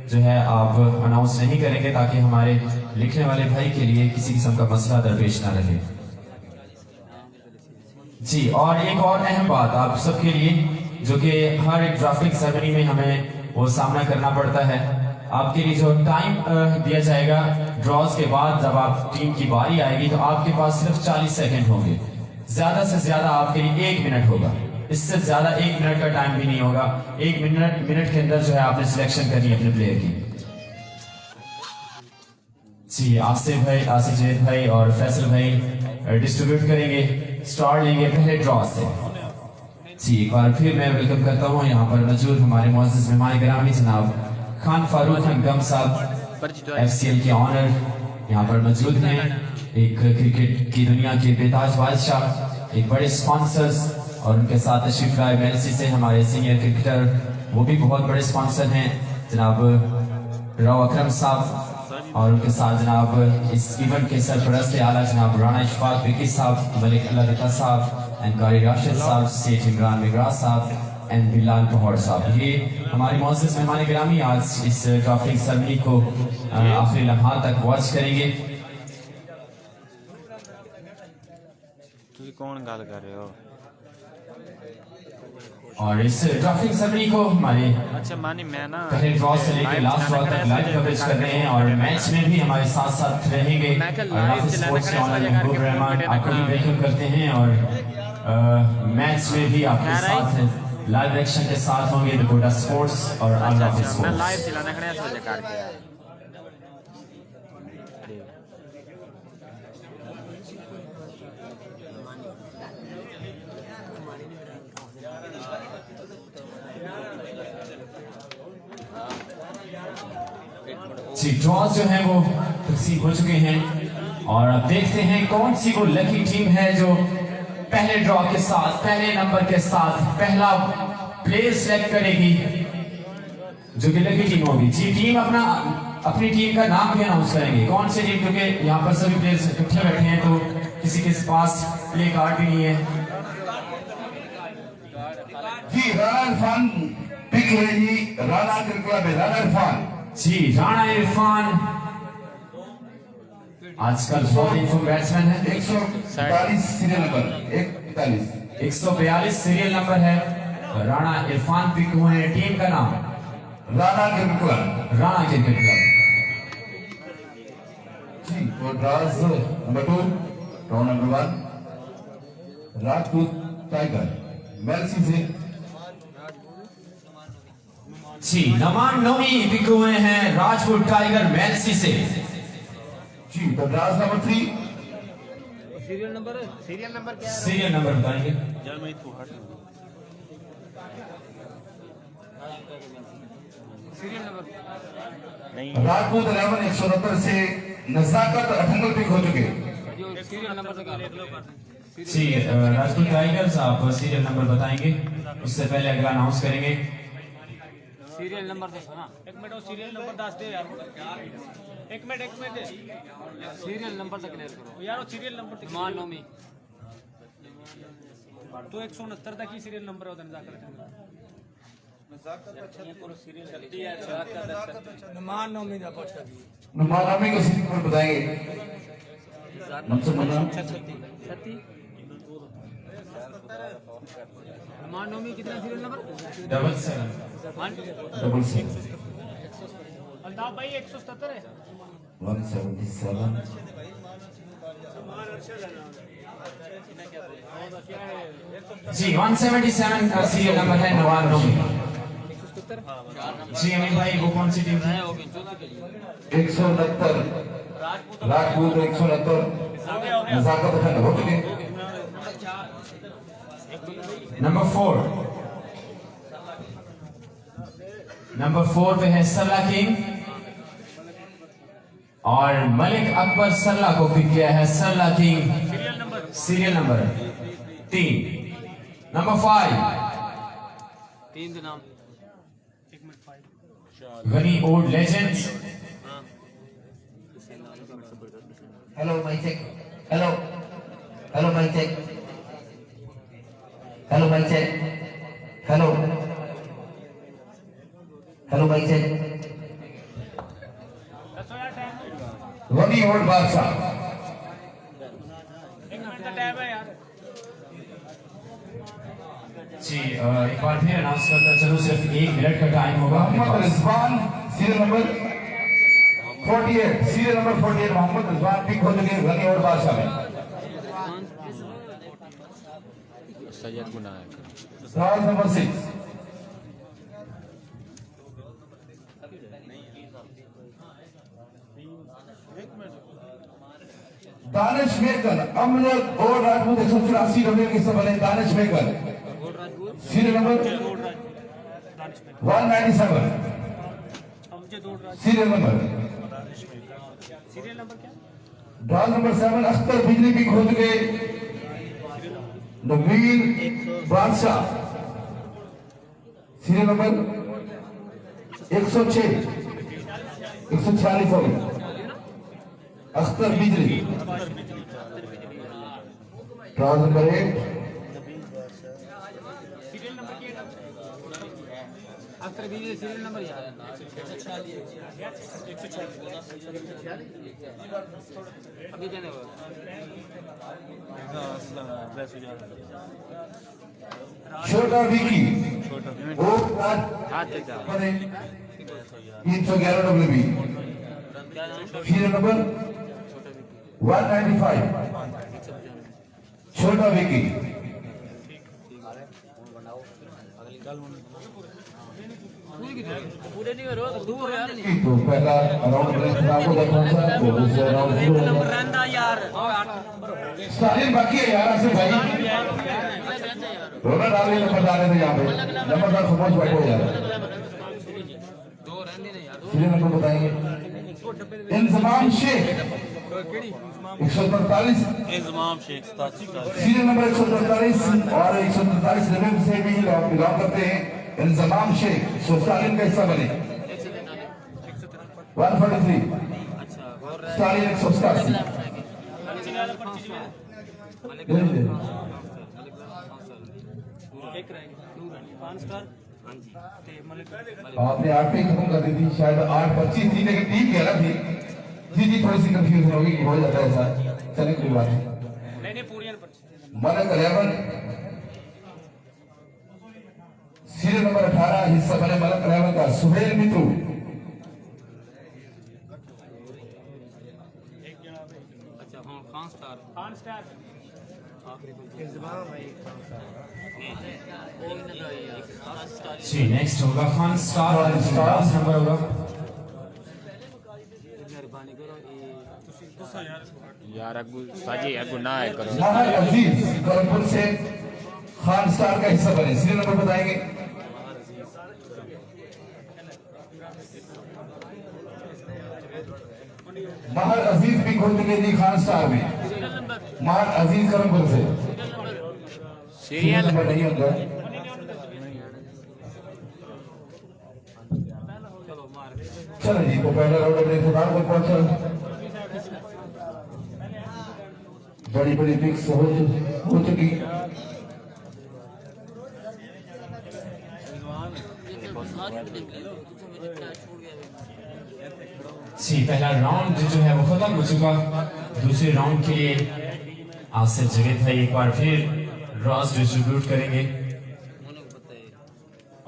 जो है आप अनाउंस नहीं करेंगे, ताकि हमारे लिखने वाले भाई के लिए किसी किस्म का मसला दरपेश ना रहे जी। और एक और अहम बात आप सबके लिए, जो कि हर एक ड्राफ्टिंग सेरेमनी में हमें वो सामना करना पड़ता है, आपके लिए जो टाइम दिया जाएगा ड्रॉज के बाद, जब आप टीम की बारी आएगी तो आपके पास सिर्फ 40 सेकंड होंगे। ज्यादा से ज्यादा आपके लिए 1 मिनट होगा, इससे ज्यादा 1 मिनट का टाइम भी नहीं होगा। 1 मिनट के अंदर जो है आपने सिलेक्शन करनी है अपने प्लेयर की जी। आसिफ जैद भाई और फैसल भाई डिस्ट्रीब्यूट करेंगे, स्टार्ट लेंगे पहले ड्रॉ से जी। एक बार फिर मैं वेलकम करता हूँ यहाँ पर मौजूद हमारे मुअज़्ज़िज़ मेहमान गिरामी जनाब खान फारूक खान गम साहब, FCL के ऑनर यहाँ पर मौजूद हैं, एक क्रिकेट की दुनिया के बेताज बादशाह, एक बड़े स्पॉन्सर्स, और उनके साथ तशरीफ लाए मेलसी से हमारे सीनियर क्रिकेटर, वो भी बहुत बड़े स्पॉन्सर हैं जनाब राव अकरम साहब, और उनके साथ जनाब इस इवेंट के सरपरस्त आला जनाब राना इशफाक विकी साहब, मलिक अल्लाह साहब एंड कारी राशिद साहब, सेठ इमरान मिगरा साहब एंड बिलाल पहौड़ साहब। ये हमारे मुअज़्ज़िज़ मेहमान गिरामी आज इस ड्राफ्टिंग सेरेमनी को आखिरी लम्हा तक वॉच करेंगे। कौन गाल कर रहे हो? और इस ड्राफ्टिंग सेरेमनी को हमारे अच्छा मानी मैं ना पहले ड्रॉ से लेकर लास्ट ड्रॉ तक लाइव कवरेज कर रहे हैं, और मैच में भी हमारे साथ साथ रहेंगे। और नाफिस स्पोर्ट्स के ऑनर महबूब रहमान आपको भी वेलकम करते हैं, और मैच में भी आपके साथ लाइव एक्शन के साथ होंगे गोडा स्पोर्ट्स और नाफिस स्पोर्ट्स। लाइव चलाने खड़े हैं सोचे कार के जी। ड्रॉज जो हैं वो तकसीम हो चुके हैं, और अब देखते हैं कौन सी वो लकी टीम है जो पहले ड्रॉ के साथ पहले नंबर के साथ पहला प्लेयर सिलेक्ट करेगी, जो कि लकी टीम होगी जी। टीम अपनी टीम का नाम भी अनाउंस करेंगे, कौन सी टीम, क्योंकि यहाँ पर सभी प्लेयर्स इकट्ठे बैठे हैं तो किसी के पास प्ले कार्ड भी नहीं है जी। राणा इरफान पिक हुए जी, राणा क्रिकेट क्लब है, राणा इरफान जी। राणा इरफान आजकल बहुत इंफो बैट्समैन है। 142 सीरियल नंबर 142 सीरियल नंबर है। राणा इरफान पिक हुए हैं, टीम का नाम Rana cricket club, Rana cricket club जी। तो draws number 2, round number 1 Rajput tiger Mailsi से जी। नमान नोमी पिक हुए हैं राजपूत टाइगर मेलसी से जी। तो ड्रास नंबर 3 सीरियल नंबर क्या है? सीरियल नंबर बताएंगे यार मैं तू हट सीरियल नंबर नहीं राजपूत 11 169 से नजाकत 98 पिक हो चुके जो सीरियल नंबर तक जी। राजपूत टाइगर्स आप सीरियल नंबर बताएंगे, उससे पहले अगला अनाउंस करेंगे। सीरियल नंबर देखो ना, एक मिनट सीरियल नंबर दस दे यार, एक मिनट सीरियल नंबर तक क्लियर करो यार, सीरियल नंबर तक मान नोमी तो 169 तक ही सीरियल नंबर होता है। मान नोमी का पोस्ट कर नुमानामी को सीरियल नंबर बताएंगे। नमस्ते मना 36 मान नोमी कितना सीरियल नंबर 77 अल्ताफ भाई 177 है 177 जी 177 का सीरियल नंबर है नवान नोमी। जी अमीन भाई वो कौन सी टीम है? 169 राजपूत 169 नजाकत खान हो गए। नंबर 4 पे है सरला किंग और मलिक अकबर सरला को पिक किया है। Sarla king serial number 3। Number 5 तीन के नाम Ghani old legends. Hello mic check hello hello mic check hello mic check hello hello mic check Wani old बादशाह एक मिनट का टाइम है यार। जी एक बार फिर अनाउंस करता चलो सिर्फ 1 मिनट का टाइम होगा आपके मोहम्मद पास। Rizwan serial number 48 serial number 48 Mohammad Rizwan pick हो चुके वनी ओल्ड बादशाह में। सैयद गुनाह राज नंबर 6 दानिश मेकर अमजद और राजपूत 184 रबी के सब बने दानिश मेकर सीरियल नंबर 197 सीरियल नंबर क्या? ड्रॉ नंबर 7 अख्तर बिजली भी खोज गए नवीन बादशाह सीरियल नंबर 106 146 हो गया अख्तर बिजली ड्रॉ नंबर 8 सीरियल नंबर क्या? अख्तर बीवी सीरियल नंबर यार 146 अभी देने वो छोटा विकी वो हाथ तक जा 311 डब्ल्यूबी सीरियल नंबर 195 छोटा विकी पूरे नहीं करो दूर यार तो पहला राउंड खराब हो गया कौन सा तो दूसरा राउंड शुरू हो गया रहना यार स्टालिन बाकी है यार ऐसे भाई रोना डाल नंबर डाले थे यहाँ पे नंबरदार समझ बैठो यार दो रहने नहीं यार सीरियल नंबर बताएंगे इंजमाम शेख 143 इंजमाम शेख 87 सीरियल नंबर 143 और 143 रेवेन्यू से भी बिलोंग करते हैं इंजमाम शेख स्टालिन का हिस्सा बने 143 स्टालिन 187 एक रहेंगे 5 स्टार आपने 8 पे खत्म कर दी थी शायद 8:25 थी लेकिन टीम 11 थी जी थोड़ी सी कंफ्यूजन होगी कि हो जाता है ऐसा चले कोई बात नहीं नहीं पूरी मलक 11 सीरियल नंबर 18 हिस्सा बने मलक 11 का सुहेल मित्रू अच्छा हाँ 5 स्टार जी नेक्स्ट होगा खान स्टार और स्टार नंबर होगा मेहरबानी करो यार अगू साजी अगू ना है करो महर अजीज कानपुर से खान स्टार का हिस्सा बने सीरियल नंबर बताएंगे महर अजीज भी खोल चुके जी खान स्टार में महर अजीज कानपुर से सीरियल नंबर नहीं होगा चलो जी तो पहला राउंड अपने फिलहाल को पहुंचा बड़ी बड़ी पिक्स हो चुकी जी पहला राउंड जो है वो खत्म हो चुका। दूसरे राउंड के लिए आसिफ जवेद भाई एक बार फिर क्रॉस डिस्ट्रीब्यूट करेंगे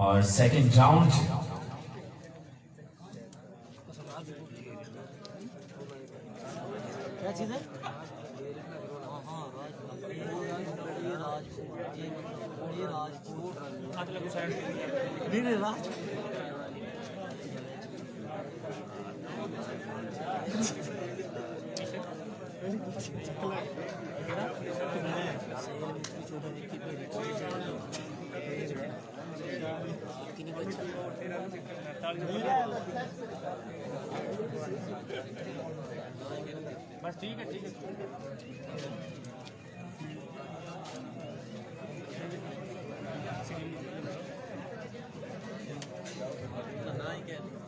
और सेकंड राउंड क्या चीज है? बस ठीक है, ठीक है।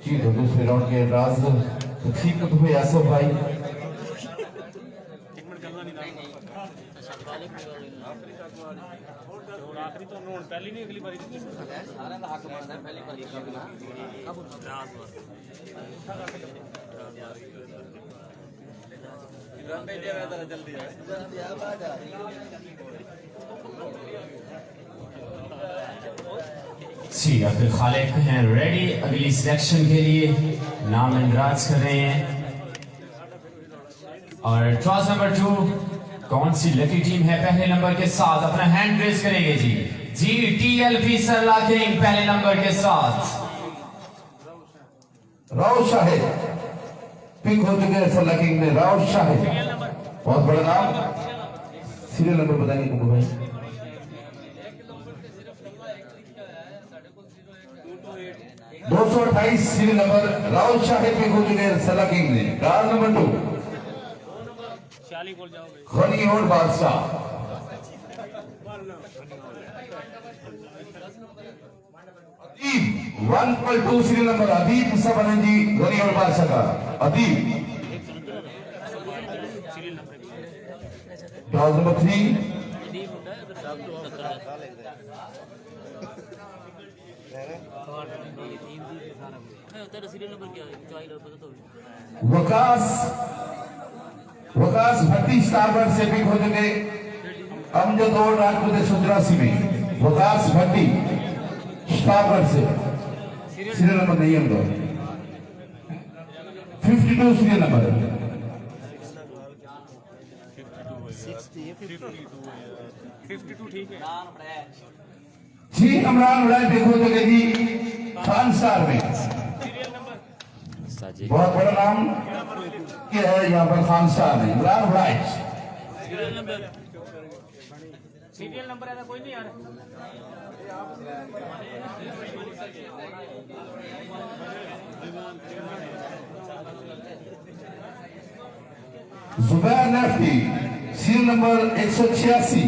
जी तो दूसरे राउंड के एंट्रांस तकसीम करते हुए आसफ भाई आखिरी तो नोट पहली नहीं अगली बारी जी अब्दुल खालिक हैं रेडी अगली सिलेक्शन के लिए, नाम इंदराज कर रहे हैं। और टॉस नंबर 2 कौन सी लकी टीम है पहले नंबर के साथ? अपना हैंड रेज करेंगे जी। TLP सरला किंग पहले नंबर के साथ। राव शाहिद पिक हो चुके हैं सरला किंग में। राव शाहिद बहुत बड़ा नाम। सीरियल नंबर बताएंगे कुकू भाई। 228 serial number Rao Shahid pick हो चुके हैं सरला किंग में। कार नंबर 2 खनी और बादशाह। 1.2 सीरियल नंबर अदीब हिस्सा बने जी गनी और बादशाह का। अदीब टॉस नंबर 3 वकास भट्टी स्टारबर्ड से पिक हो चुके अमजद और राजपूत 183 में। वकास भट्टी स्टारबर्ड से सीरियल नंबर नहीं है उनको। 52 सीरियल नंबर 52 ठीक है। जी इमरान बड़ाई पिक हो चुके जी खान स्टार में। साजिद बहुत बड़ा नाम क्या है यहाँ पर खान स्टार में। इमरान बड़ाई सीरियल नंबर ऐसा कोई नहीं यार। Zubair Nifty serial number 186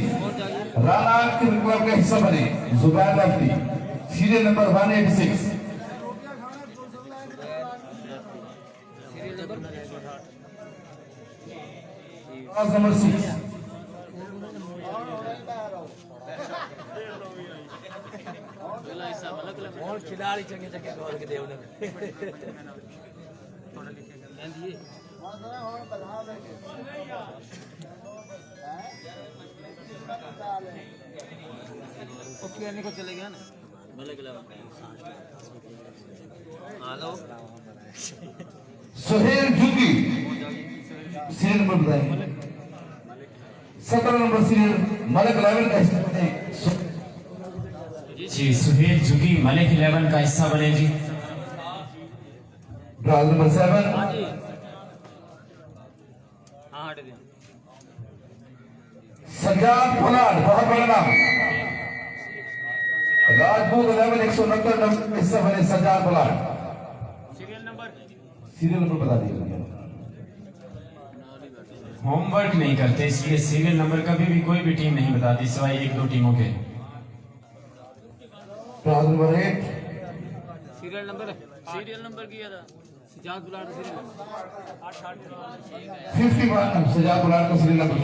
Rana cricket club का हिस्सा बने। Zubair Nifty serial number 186 number 6 खिलाड़ी चंगे चंगे गोल के दे उन्हें को चले गया ना हेलो सुहेल जुगी सीरियल नंबर बताएंगे। 17 नंबर सीरियल मलिक 11 का हिस्सा बने। जी सुहेल जुगी मलिक 11 का हिस्सा बने जी। ड्रॉ नंबर 7 हाँ हट गया। सज्जाद फलाट बहुत बड़ा नाम। राजपूत 11 190 नंबर हिस्सा बने। सज्जाद फलाट सीरियल नंबर बता दिया। होमवर्क नहीं करते इसलिए सीरियल नंबर कभी भी कोई भी टीम नहीं बताती सिवाय 1-2 टीमों के। ड्रॉ नंबर 8 सीरियल नंबर किया था सजाद बुलाट सीरियल 51 सज्जाद फलाट का serial number 51।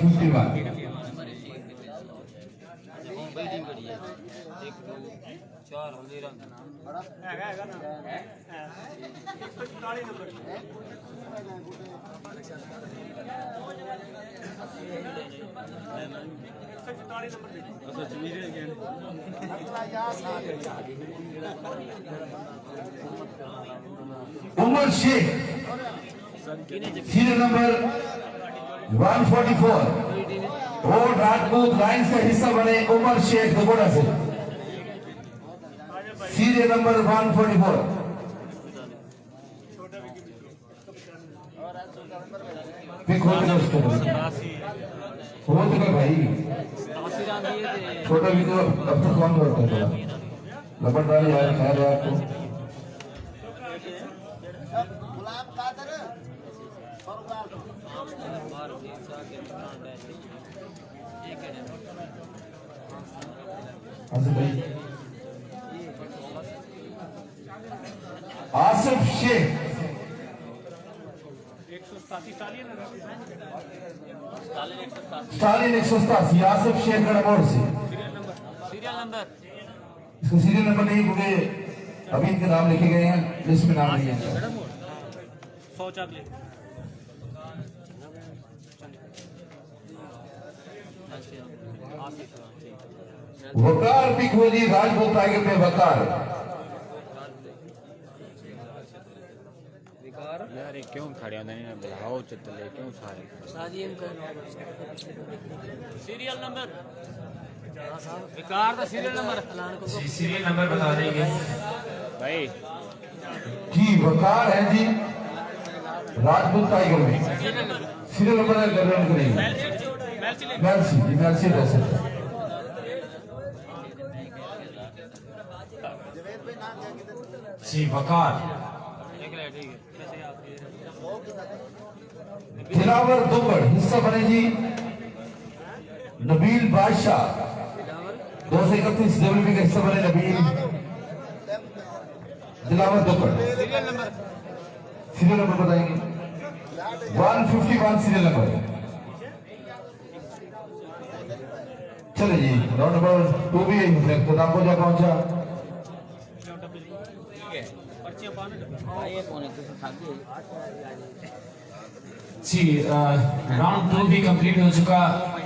Umar Sheikh serial number 144 और राजपूत लाइन्स का हिस्सा बने उमर शेख दोगोड़ा से सीरियल नंबर 144। हो चुका भाई, छोटा भी तो अब तक कौन करता है थोड़ा लपटदारी यार खैर है आपको। आसिफ शेख स्टालिन 187 आसिफ शेख गढ़मोड़ से। सीरियल नंबर इसका सीरियल नंबर नहीं क्योंकि अभी इनके नाम लिखे गए हैं, लिस्ट में नाम नहीं है। 100 चॉकलेट वकार बिखोली राजपूत टाइगर में वकार यार ये क्यों खड़े होंगे ना बुलाओ चतले क्यों सारे सीरियल नंबर विकार का सीरियल नंबर जी सीरियल नंबर बता देंगे भाई जी वकार है जी राजपूत टाइगर में सीरियल नंबर करेंगे मेल्सी जी मेल्सी रह सकता है। जी वकार दिलावर दुबड़ हिस्सा बने जी नबील बादशाह 231 डब्ल्यूबी का हिस्सा बने नबील दिलावर दुबड़। सीरियल नंबर बताएंगे 151 सीरियल नंबर। चले जी राउंड नंबर 2 भी खुदाम को जा पहुंचा। जी राउंड 2 भी कंप्लीट हो चुका।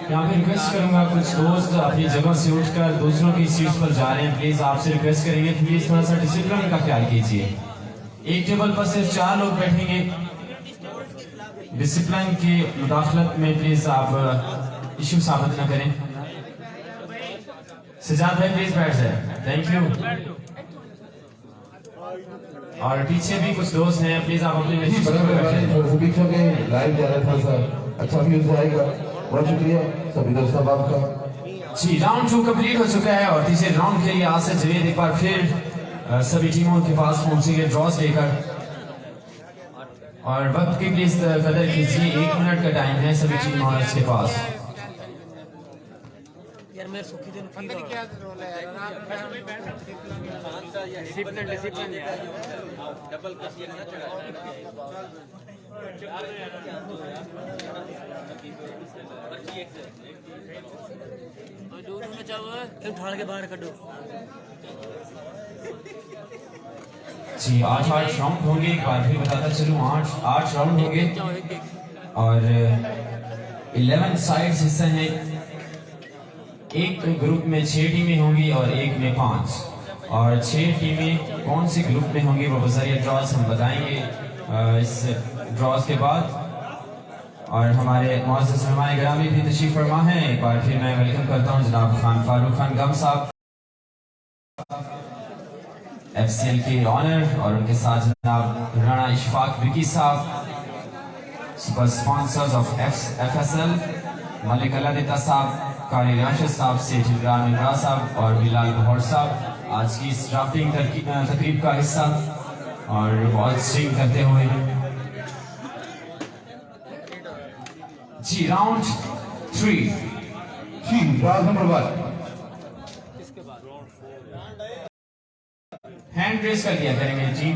यहाँ पे रिक्वेस्ट करूंगा कुछ दोस्त अपनी जगह से उठकर दूसरों की सीट पर जा रहे हैं, प्लीज आपसे रिक्वेस्ट करेंगे प्लीज थोड़ा सा डिसिप्लिन का ख्याल कीजिए। एक टेबल पर सिर्फ 4 लोग बैठेंगे, डिसिप्लिन की मुदाखलत में प्लीज आप इश्यू साबित न करें। सजाद भाई प्लीज बैठ जाए, थैंक यू। और पीछे भी कुछ दोस्त हैं, प्लीज आप अपने लाइव जा रहा था सर, अच्छा व्यूज आएगा, बहुत शुक्रिया सभी दोस्तों आपका। जी राउंड 2 कंप्लीट हो चुका है और तीसरे राउंड के लिए आसिफ जवेद एक बार फिर सभी टीमों के पास पहुंचेंगे ड्रॉस लेकर। और वक्त की प्लीज कदर कीजिए, 1 मिनट का टाइम है सभी टीम ऑनर्स के पास। यार मैं सुखी दिन की डिसिप्लिन डबल दूर में चाहो उठाड़ के बाहर करो। जी 8 राउंड होंगे, एक बार फिर बताता चलूं 8 राउंड होंगे और 11 साइड्स हिस्से हैं। एक ग्रुप में 6 टीमें होंगी और एक में 5 और 6 टीमें कौन से ग्रुप में होंगी वो बज़रिया ड्रॉज हम बताएंगे इस ड्रॉज के बाद। और हमारे मुअज़्ज़ज़ मेहमान गिरामी भी तशरीफ फरमा हैं, एक बार फिर मैं वेलकम करता हूं जनाब खान फारूक खान गम साहब FCL के ऑनर और उनके साथ जनाब Rana Ishfaq Vicky Sahab super sponsors of FSL Malik Alladitta Sahab, Qari Rashid साहब, सेठ इमरान इमरान साहब और बिलाल गौहर साहब आज की इस ड्राफ्टिंग तकरीब का हिस्सा और बॉल स्ट्रिंग करते हुए। जी राउंड 3 जी राउंड नंबर 1 हैंड रेस कर लिया करेंगे जी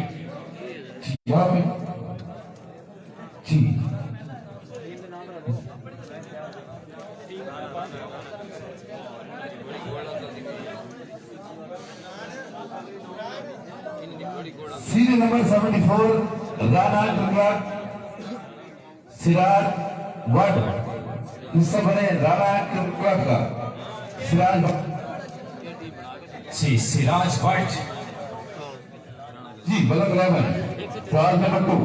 यहाँ पे जी सीरियल नंबर 74 राणा गुजरात सिराज वर्ड हिस्सा बने राणा गुजरात का सिराज जी सिराज भट्ट जी बल्लभ रावण trial number 2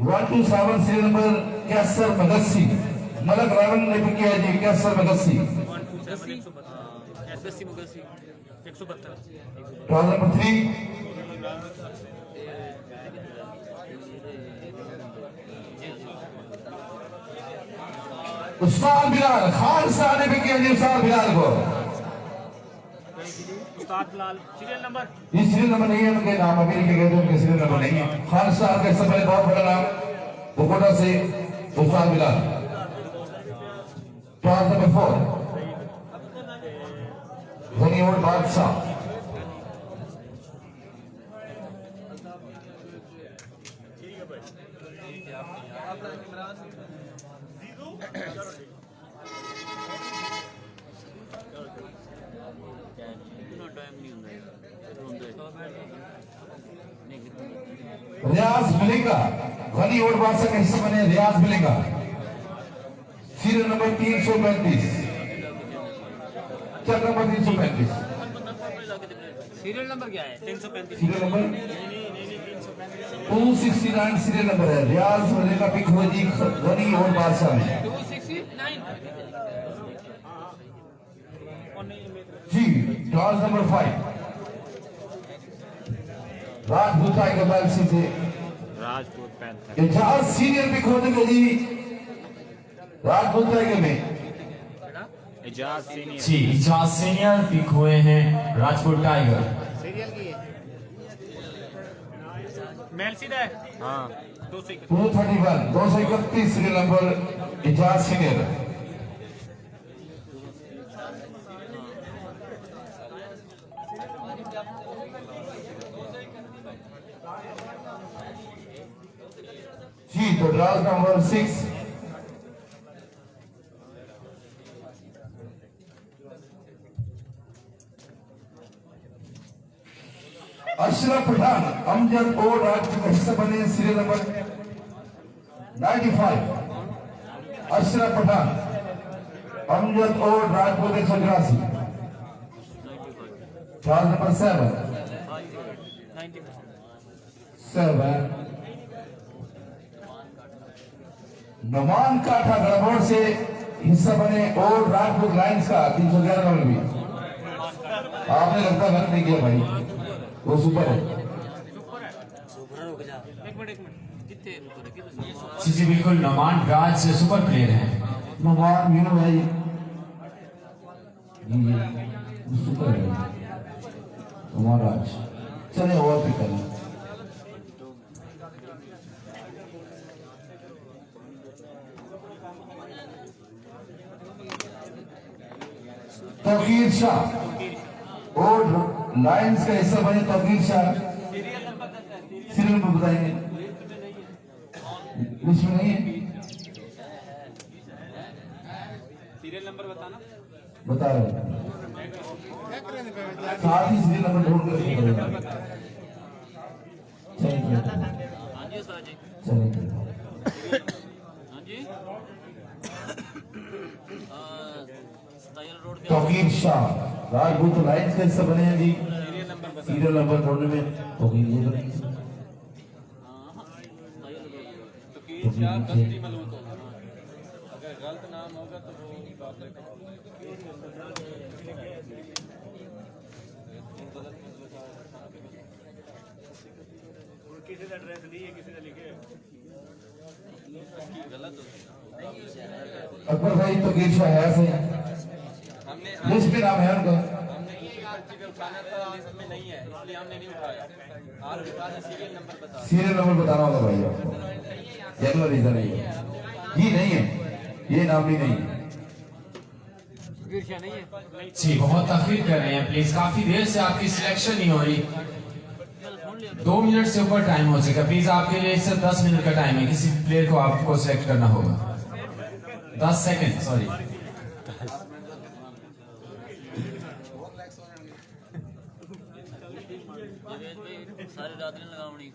127 serial number Qaiser Magsi मलक रावण ने भी किया जी कैसर मगसी 172 ट्रायल नंबर 3 उस्ताद बिलाल खान साहब ने भी किया जी उस्ताद बिलाल को उस्ताद बिलाल सीरियल नंबर ये सीरियल नंबर नहीं है उनके नाम अभी लिखे गए थे उनके सीरियल नंबर नहीं है खान साहब का सबसे बहुत बड़ा नाम बोकोटा से उस्ताद बिलाल ट्रायल नंबर 4 धनी और बादशाह रियाज मिलेगा गनी और बादशाह का हिस्सा बने रियाज मिलेगा सीरियल नंबर 335 चल नंबर 335 सीरियल नंबर क्या है 335 सीरियल नंबर 269 सीरियल नंबर है रियाज मिलेगा पिखोजी गनी और बादशाह में 269 जी ट्रायल नंबर 5 राजपूत टाइगर बैल्सी से राजपूत पैंथर एजाज सीनियर भी खोलेंगे जी राजपूत टाइगर में एजाज सीनियर जी इजाज सीनियर पिक हुए हैं राजपूत टाइगर मेल सीधा है हाँ 231 231 सीरियल नंबर एजाज सीनियर जी तो ड्राज नंबर 6 अशरफ पठान अमजद और राजपूत का हिस्सा बने सीरियल नंबर 95 अशरफ पठान अमजद और राजपूत 184 ड्राज नंबर 7 नुमान काठा गड़बड़ से हिस्सा बने और राजपूत लाइन्स का 311 नंबर भी आपने लगता गलत नहीं किया भाई वो सुपर है एक मिनट कितने जी जी बिल्कुल नमान राज सुपर प्लेयर हैं नुमान मीनू है ये सुपर है नुमान राज चले और पिक करें तौकीर शाह और लाइन्स का हिस्सा बने तौकीर शाह सीरियल नंबर बताएंगे इसमें नहीं है सीरियल नंबर बताना बता रहे हैं साथ ही सीरियल नंबर ढूंढ कर चलिए हाँ जी उस्ताद जी चलिए हाँ जी रोड तौकीर शाह राजपूत लाइन्स का हिस्सा बने हैं जी सीरियल नंबर ढूंढने में तौकीर ये बनेंगे अगर गलत नाम होगा तो वो किसी ने एड्रेस दी है किसी ने लिखे गलत अकबर भाई तौकीर शाह है ऐसे लिस्ट में नाम है उनका हमने किसी पर्ची पे उठाना था लिस्ट में नहीं है इसलिए हमने नहीं उठाया आप बता दें सीरियल नंबर बता सीरियल नंबर बताना होगा भाई आपको जनरल रीजन नहीं है ये नहीं है ये नाम भी नहीं है नहीं है जी बहुत तकलीफ कर रहे हैं प्लीज काफी देर से आपकी सिलेक्शन नहीं हो रही 2 मिनट से ऊपर टाइम हो चुका प्लीज आपके लिए सिर्फ 10 मिनट का टाइम है किसी प्लेयर को आपको सिलेक्ट करना होगा 10 सेकंड सॉरी सारी रात नहीं लगावनी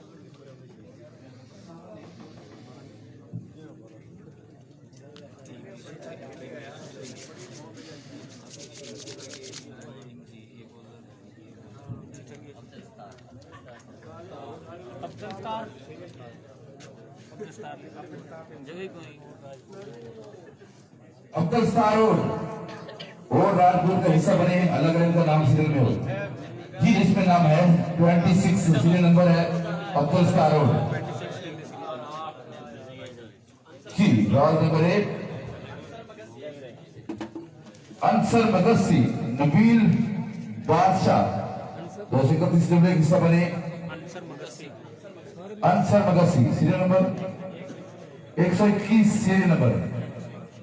अब्दुल स्टार और राजपूत का हिस्सा बने, अलग अलग का नाम सीरियल में हो जी, जिसमें नाम है 26 सीरियल नंबर है अब्दुल स्टार जी। राज नंबर 1 अंसर मदस्सी नबील बादशाह 231 का हिस्सा बने अंसर मदस्सी सीरियल नंबर 121 सीरियल नंबर।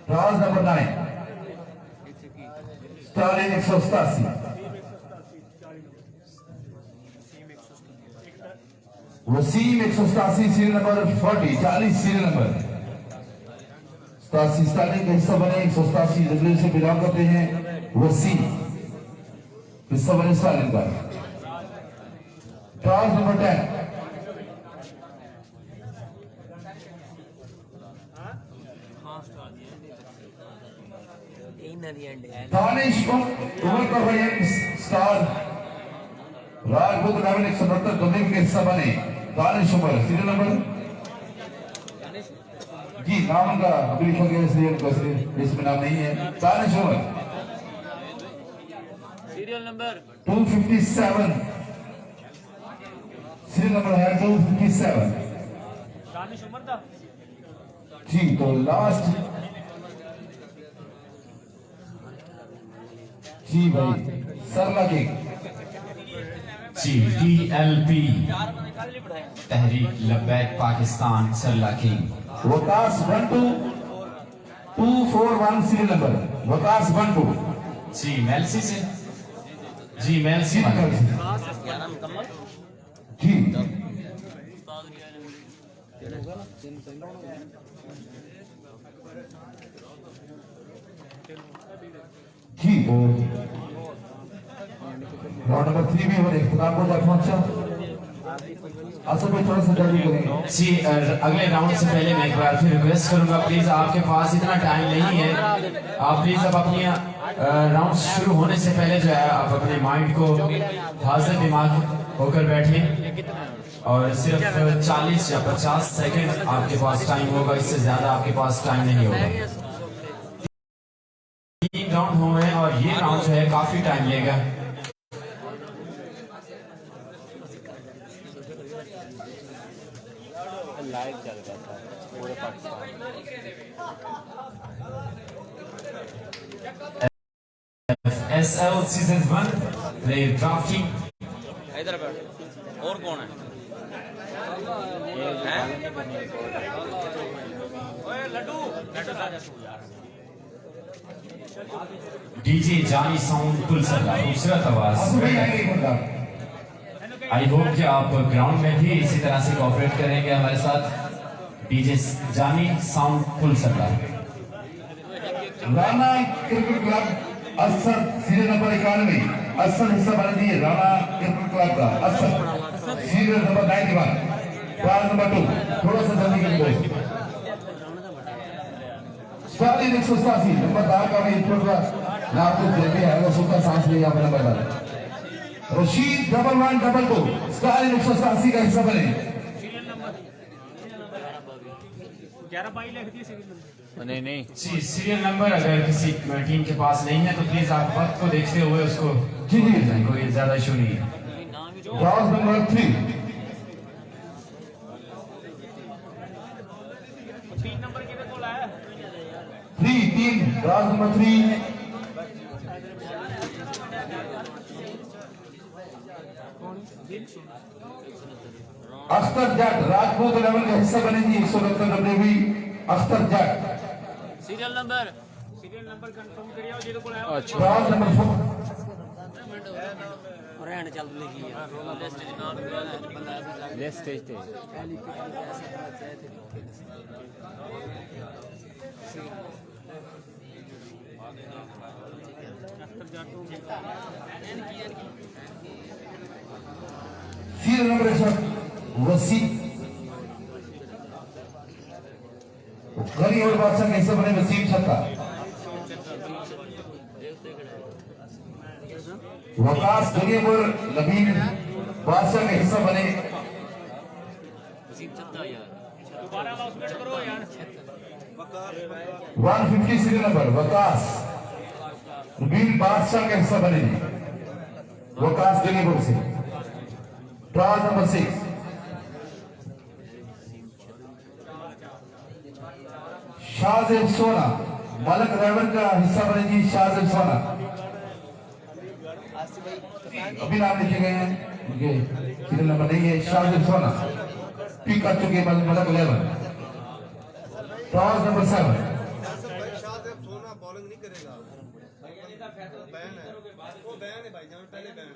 राज number 9 Stalin 187 Waseem 187 serial number 40 40 serial number 87 Stalin का हिस्सा बने 187 डब्ल्यू से बिलोंग करते हैं वसीम हिस्सा बने स्टालिन का। राज नंबर 10 दानिश उमर का भाई स्टार राजपूत नाम 172 दुनिया के हिस्सा बने दानिश उमर सीरियल नंबर जी, नाम का अभी लिखा गया इसलिए इसमें नाम नहीं है। Danish Umar serial number 257 serial number है 257 दानिश उमर था जी। तो लास्ट जी भाई सरला के जी TLP Tehreek Labbaik Pakistan Sarla king Waqas 12241 serial number Waqas 12 जी मेलसी से जी मेलसी जी जी। तो राउंड नंबर 3 भी हो रहे खुदाम को पहुंचा असल में थोड़ा सा जल्दी करेंगे जी। अगले राउंड से पहले मैं एक बार फिर रिक्वेस्ट करूंगा, प्लीज आपके पास इतना टाइम नहीं है, आप प्लीज अब अपनी राउंड शुरू होने से पहले जो है आप अपने माइंड को हाजिर दिमाग होकर बैठिए और सिर्फ 40 या 50 सेकंड आपके पास टाइम होगा, इससे ज्यादा आपके पास टाइम नहीं होगा। 3 राउंड हुए हैं और ये राउंड जो है काफी टाइम लेगा। लाइव चल रहा था पूरे Pakistan. SL season 1 player drafting इधर बैठ। और कौन है? ओए लड्डू डीजे जानी साउंड पुलसला खूबसूरत आवाज। आई होप कि आप ग्राउंड में भी इसी तरह से कोऑपरेट करेंगे हमारे साथ। डीजे जानी साउंड पुलसला Rana cricket club Asad serial number 91 Asad हिस्सा बना दिए राणा क्रिकेट क्लब का Asad serial number 91 round number 2 थोड़ा सा जल्दी करिए। स्टालिन 187 नंबरदार का भी इंट्रो नाम तो जल्दी आएगा, सुखा सांस ले अपना नंबरदार रशीद 1112 स्टालिन 187 का हिस्सा बने। 11 लिख दिए सीरियल नंबर। नहीं जी सीरियल नंबर अगर किसी टीम के पास नहीं है तो प्लीज आप वक्त को देखते हुए उसको जी कोई ज्यादा इशू नहीं है। राउंड नंबर 3 3 नंबर किधर को लाया? 3 राउंड नंबर 3 अख्तर जट राजपूत 11 का हिस्सा बने जी 169 डब्ल्यूबी अख्तर जट सीरियल नंबर कंफर्म करिए जेदे को लाया। अच्छा राउंड नंबर 4 रहने चल लगी है लिस्ट च नाम बंदा ले स्टेज पे सीरियल नंबर 1 वसीम गनी और बादशाह का हिस्सा बने वसीम छक्का वकास गरीबुर नबील बादशाह का हिस्सा बने। दोबारा अनाउंसमेंट करो यार। 150 सीरियल नंबर वकास नबील बादशाह का हिस्सा बने। वकास गरीबुर से ट्रायल नंबर 6 शाहजेब सोना मलक ड्राइवर का हिस्सा बने जी। शाहजेब सोना अभी नाम लिखे गए हैं उनके सीरियल नंबर नहीं है। शाहजेब सोना पी कर चुके मलक 11 ट्रायल नंबर 7 सोना बॉलिंग नहीं करेगा। बैन है, वो बैन है भाई जान, पहले बैन है।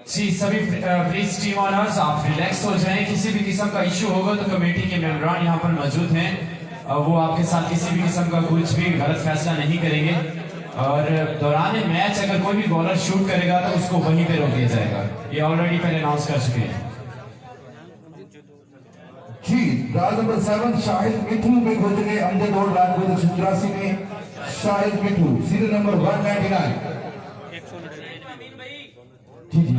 जी सभी प्लीज टीम ऑनर्स आप रिलैक्स हो जाएं। किसी भी किस्म का इशू होगा तो कमेटी के मेंबरान यहाँ पर मौजूद हैं, वो आपके साथ किसी भी किस्म का कुछ भी गलत फैसला नहीं करेंगे। और दौरान मैच अगर कोई भी बॉलर शूट करेगा तो उसको वहीं पे रोक दिया जाएगा। ये ऑलरेडी पहले अनाउंस कर चुके हैं। जी राज नंबर 7 शाहिद मिठू में खोज गए अमजद और लाख 1983 में। शाहिद मिठू सीरियल नंबर 199 जी जी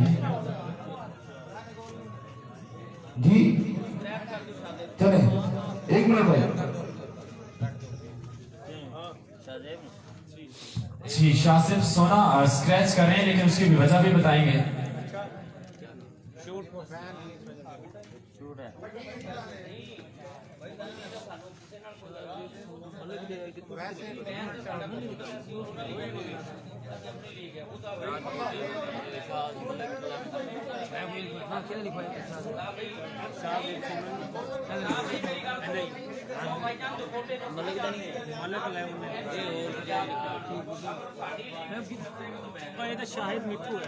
जी चले 1 मिनट भाई। जी शाहजेब सोना स्क्रैच कर रहे हैं लेकिन उसकी वजह भी बताएंगे। ये तो शाहिद मिठू है।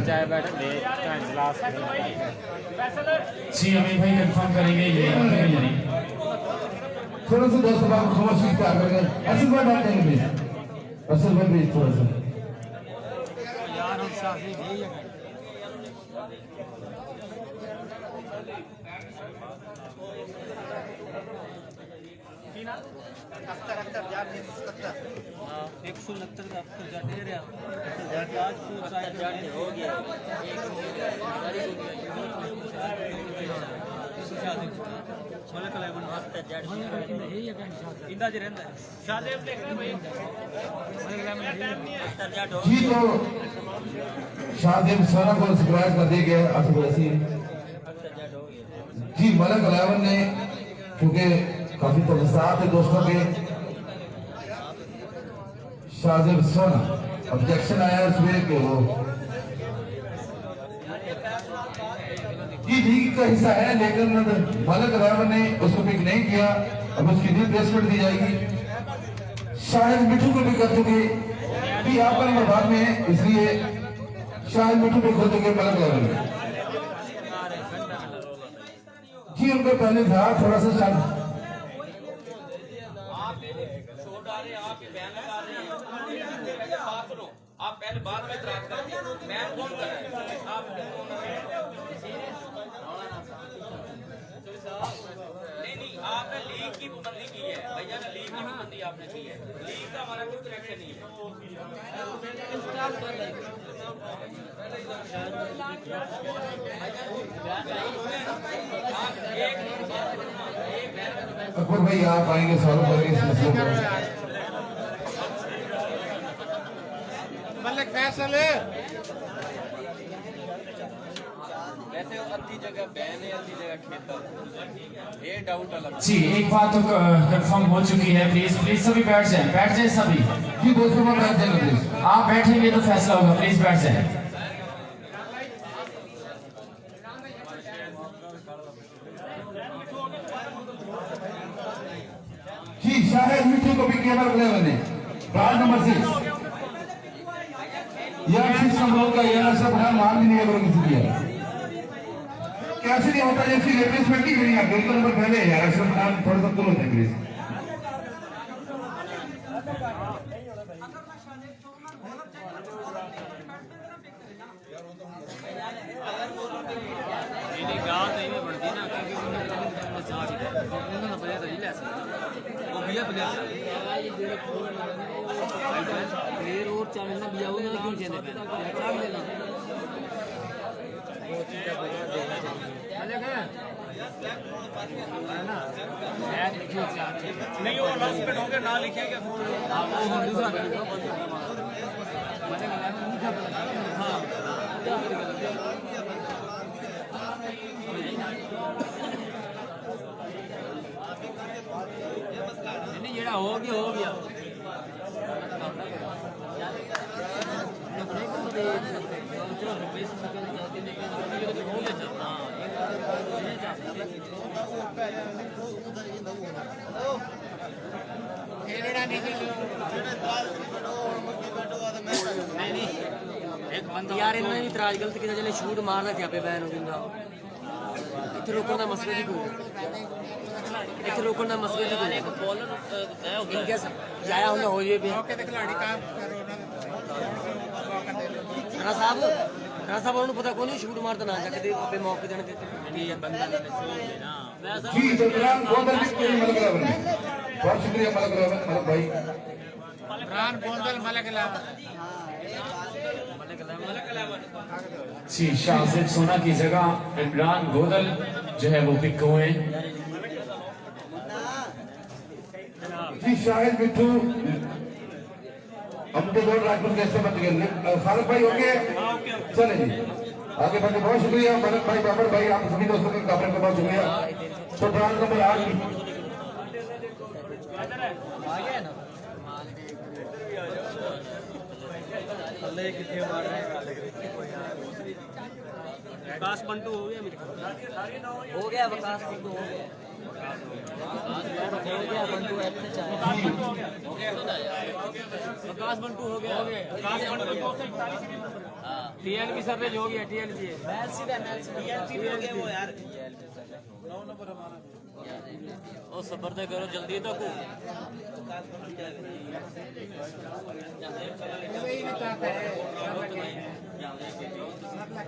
चाय बैठे जी अमीर भाई कंफर्म करेंगे ये नहीं। थोड़ा सा दोस्तों बात खामोशी क्या करेंगे। असल बात बात करेंगे प्लीज। असल बात प्लीज थोड़ा सा यार हम शाहिद यही है। एक सौ उनहत्तर का हो गया। जी तो शाहजेब सोना को सब्सक्राइब कर दिया गया जी। मलक 11 ने क्योंकि काफी तवज्जुहात है दोस्तों के। शाहजेब सोना ऑब्जेक्शन आया उसमें कि वो लीग का हिस्सा है लेकिन मलक 11 ने उसको पिक नहीं किया। अब उसकी रिप्लेसमेंट दी जाएगी। शाहिद मिठू को भी कर चुके भी यहाँ पर बाद में है, इसलिए शाहिद मिठू भी खोल चुके मलक 11 जी। उनको पहले था थोड़ा सा शांत आप पहले बाद में इतराज करेंगे। बैन कौन कर रहा है? आप नहीं आपने लीग की पाबंदी की है भैया ने, लीग की पाबंदी आपने की है। लीग का हमारा कोई कनेक्शन नहीं है। अकबर भाई आप आएंगे सॉल्व करेंगे इस मसले को। मलिक फैसल वैसे अद्धी जगह बैन है, अद्धी जगह खेतर। ये डाउट अलग। जी एक बात तो कंफर्म हो चुकी है। प्लीज प्लीज सभी बैठ जाएं सभी। जी दोस्तों को बैठ जाएंगे प्लीज। आप बैठेंगे तो फैसला होगा। प्लीज बैठ जाएं। जी शाहिद मिठू को भी केवल 11 ने। राज नंबर 6 या सब लोग का ये सब है मान भी नहीं करो किसी की कैसे नहीं होता जैसी रिप्लेसमेंट की करी आप 2 नंबर पहले यार अशरफ खान थोड़ा सा तुम होते हैं प्लीज नहीं गाँव नहीं में बढ़ती ना क्योंकि उन्होंने बजा तो ले सकता वो बिया बजा फिर और चावल ना बिया वो ना क्यों चेंज पे क्या लेना नहीं वो अनाउंसमेंट हो गया ना लिखे क्या दूसरा नहीं जेड़ा हो गया यार इन्होंने इतराज गलत किया चले शूट मारना क्या पे बैन हो गया इतने लोगों का मसला ही कोई इतने लोगों का मसला ही कोई एक बॉलर इनके जाया होना हो ये भी खिलाड़ी काम करो ना साहब उन्होंने पता कौन शूट मारता ना जाके दे पे मौके देने के ये बंदा ना जी इमरान गोंदल मलक रावल बहुत शुक्रिया मलक भाई इमरान गोंदल मलक जी शाहजेब सोना की जगह इमरान गोदल जो है वो पिक हुए जी शाहिद बिट्टू हमको बोल राजपुर कैसे बच गए खालिद भाई हो गए चले जी आगे बढ़े बहुत शुक्रिया भरत भाई बाबर भाई आप सभी दोस्तों के काफी बहुत शुक्रिया तो ब्रांड नंबर 8 विकास पंटू हो गया मेरे हो गया विकास पंटू हो गया विकास पंटू हो गया टीएनबी सर्वेज हो गया टीएनबी वो यार 9 नंबर हमारा ओ सबर तो करो जल्दी तो को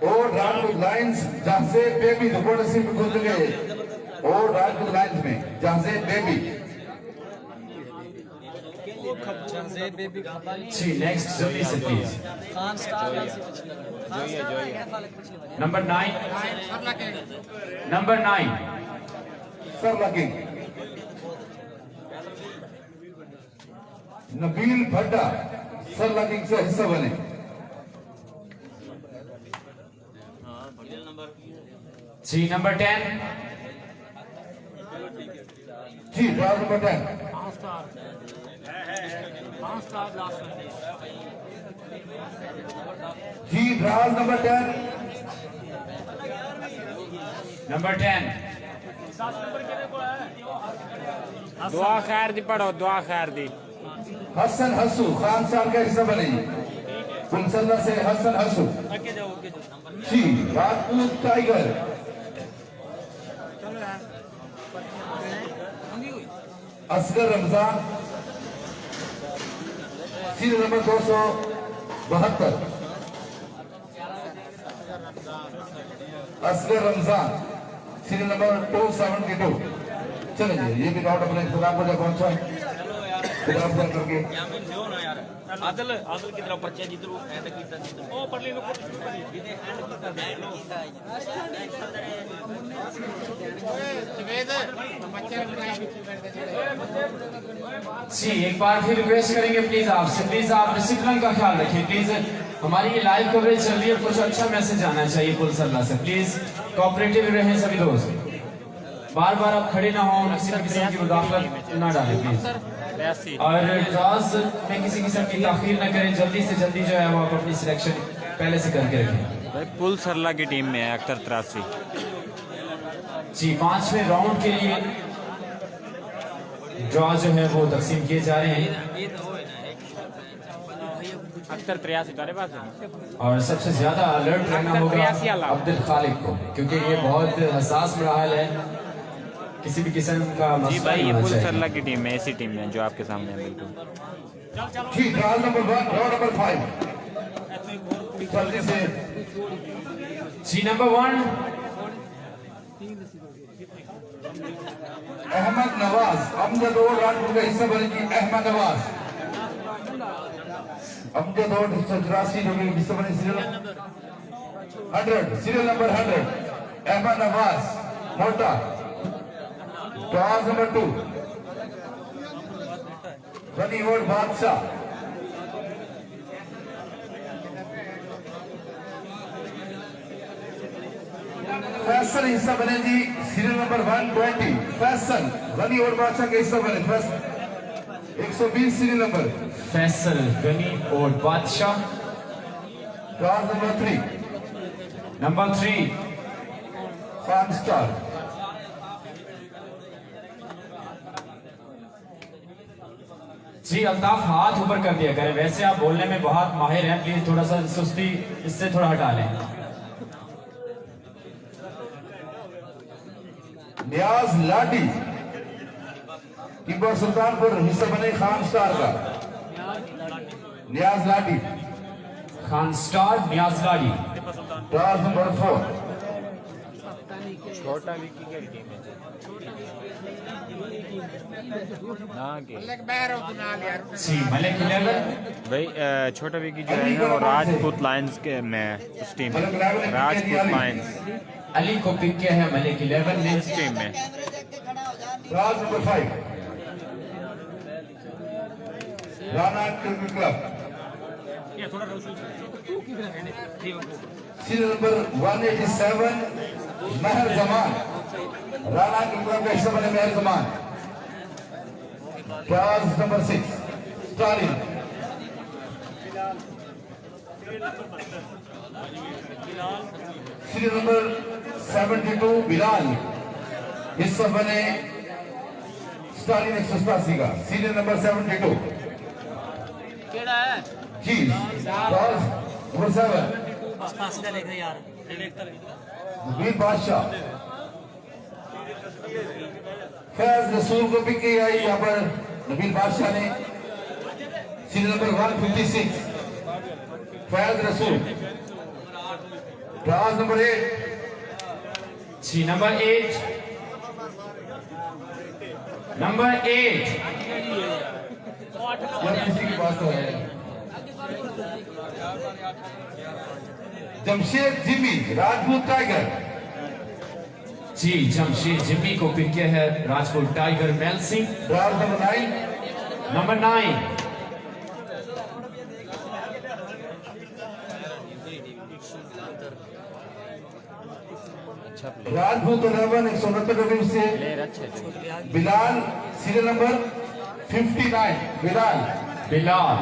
और राजपूत लाइंस जहाँ से बेबी दुपट्टे से गुजर गए और राजपूत लाइंस में जहाँ से बेबी जी नेक्स्ट जल्दी से प्लीज नंबर 9 नंबर 9 सर लगे नबील भड्डा सर लगे से हिस्सा बने जी नंबर 10 जी ड्राइवर नंबर 10 5 स्टार लास्ट में जी ड्राइवर नंबर 10 नंबर 10 दुआ खैर दी पढ़ो दुआ खैर दी हसन हसू खान साहब का हिस्सा बने पुलसल्ला से हसन हसू जी Rajput tiger Asghar Ramzan serial number 272 Asghar Ramzan serial number 272 चले जी ये भी नॉट अपने खुदा को जब पहुंचा है करके आदल की तरफ पर्चे जिधर एंड कीता ओ परली नु को शुरू करी विदे एंड कीता जी एक बार फिर रिक्वेस्ट करेंगे प्लीज आपसे प्लीज आप डिसिप्लिन का ख्याल रखें प्लीज हमारी ये लाइव कवरेज चल रही है कुछ अच्छा मैसेज आना चाहिए पुलसल्ला से प्लीज कोऑपरेटिव रहें सभी दोस्त बार बार आप खड़े ना हो किसी किस्म की मुदाखलत ना डालें प्लीज और ड्रॉज में किसी किस्म की ताखीर ना करें जल्दी से जल्दी जो है वो आप अपनी सिलेक्शन पहले से करके रखें भाई पुल सरला की टीम में है अख्तर 83 जी 5वें राउंड के लिए ड्रॉ जो है वो तकसीम किए जा रहे हैं अख्तर 83 तुम्हारे पास है? और सबसे ज्यादा अलर्ट रहना होगा 83 लाख। अब्दुल खालिक को, क्योंकि ये बहुत हसास मराहल है, किसी भी किस्म का जी मसला भाई नहीं ये होना फुल चाहिए। सरला की टीम है, ऐसी टीम है जो आपके सामने है बिल्कुल। जी ट्रायल नंबर 1 ड्रॉ नंबर 5 जल्दी से जी नंबर 1 अहमद नवाज अमजद और राजपुर का हिस्सा बनेगी अहमद नवाज अमजद और 184 जो कि हिस्सा बने serial 100 serial number 100 Ahmad Nawaz मोटा क्लास नंबर 2 बनी और बादशाह फैसल हिस्सा बने जी सीरियल नंबर 120 फैसल गनी और बादशाह के हिस्सा बने फैसल 120 सीरियल नंबर फैसल गनी और Badshah. Class number 3 number 3 Khan star जी अल्ताफ हाथ ऊपर कर दिया करें, वैसे आप बोलने में बहुत माहिर हैं, प्लीज थोड़ा सा सुस्ती इससे थोड़ा हटा लें। नियाज लाडी कीपर सुल्तानपुर हिस्सा बने खान स्टार का नियाज लाडी खान स्टार नियाज लाडी। क्लास नंबर 4 छोटा विकी की टीम है ना के जी मलिक 11 भाई छोटा विकी जो है ना वो राजपूत लायंस के में उस टीम में राजपूत लायंस अली को पिक किया है मलिक 11 ने। इस टीम में class number 5 Rana cricket club serial number 187 Mehar Zaman Rana cricket club का हिस्सा बने Mehar Zaman class number 6 Stalin serial number 72 Bilal हिस्सा बने स्टालिन 187 का सीरियल नंबर 72 केड़ा है जी क्लास नंबर 7 पास का लेकर यार वीर बादशाह फैज रसूल को पिक की आई यहाँ पर नबील बादशाह ने serial number 156 Faiz Rasool class number 8 जी नंबर 8 नंबर 8 यार किसी की बात तो है Jamshed Jimmy Rajput tiger ji Jamshed Jimmy को पिक किया है राजपूत टाइगर मेल Singh. Class number 9 number 9 Rajput 11 169 division से प्लेयर अच्छे थे। बिलाल सीरियल नंबर 59 बिलाल बिलाल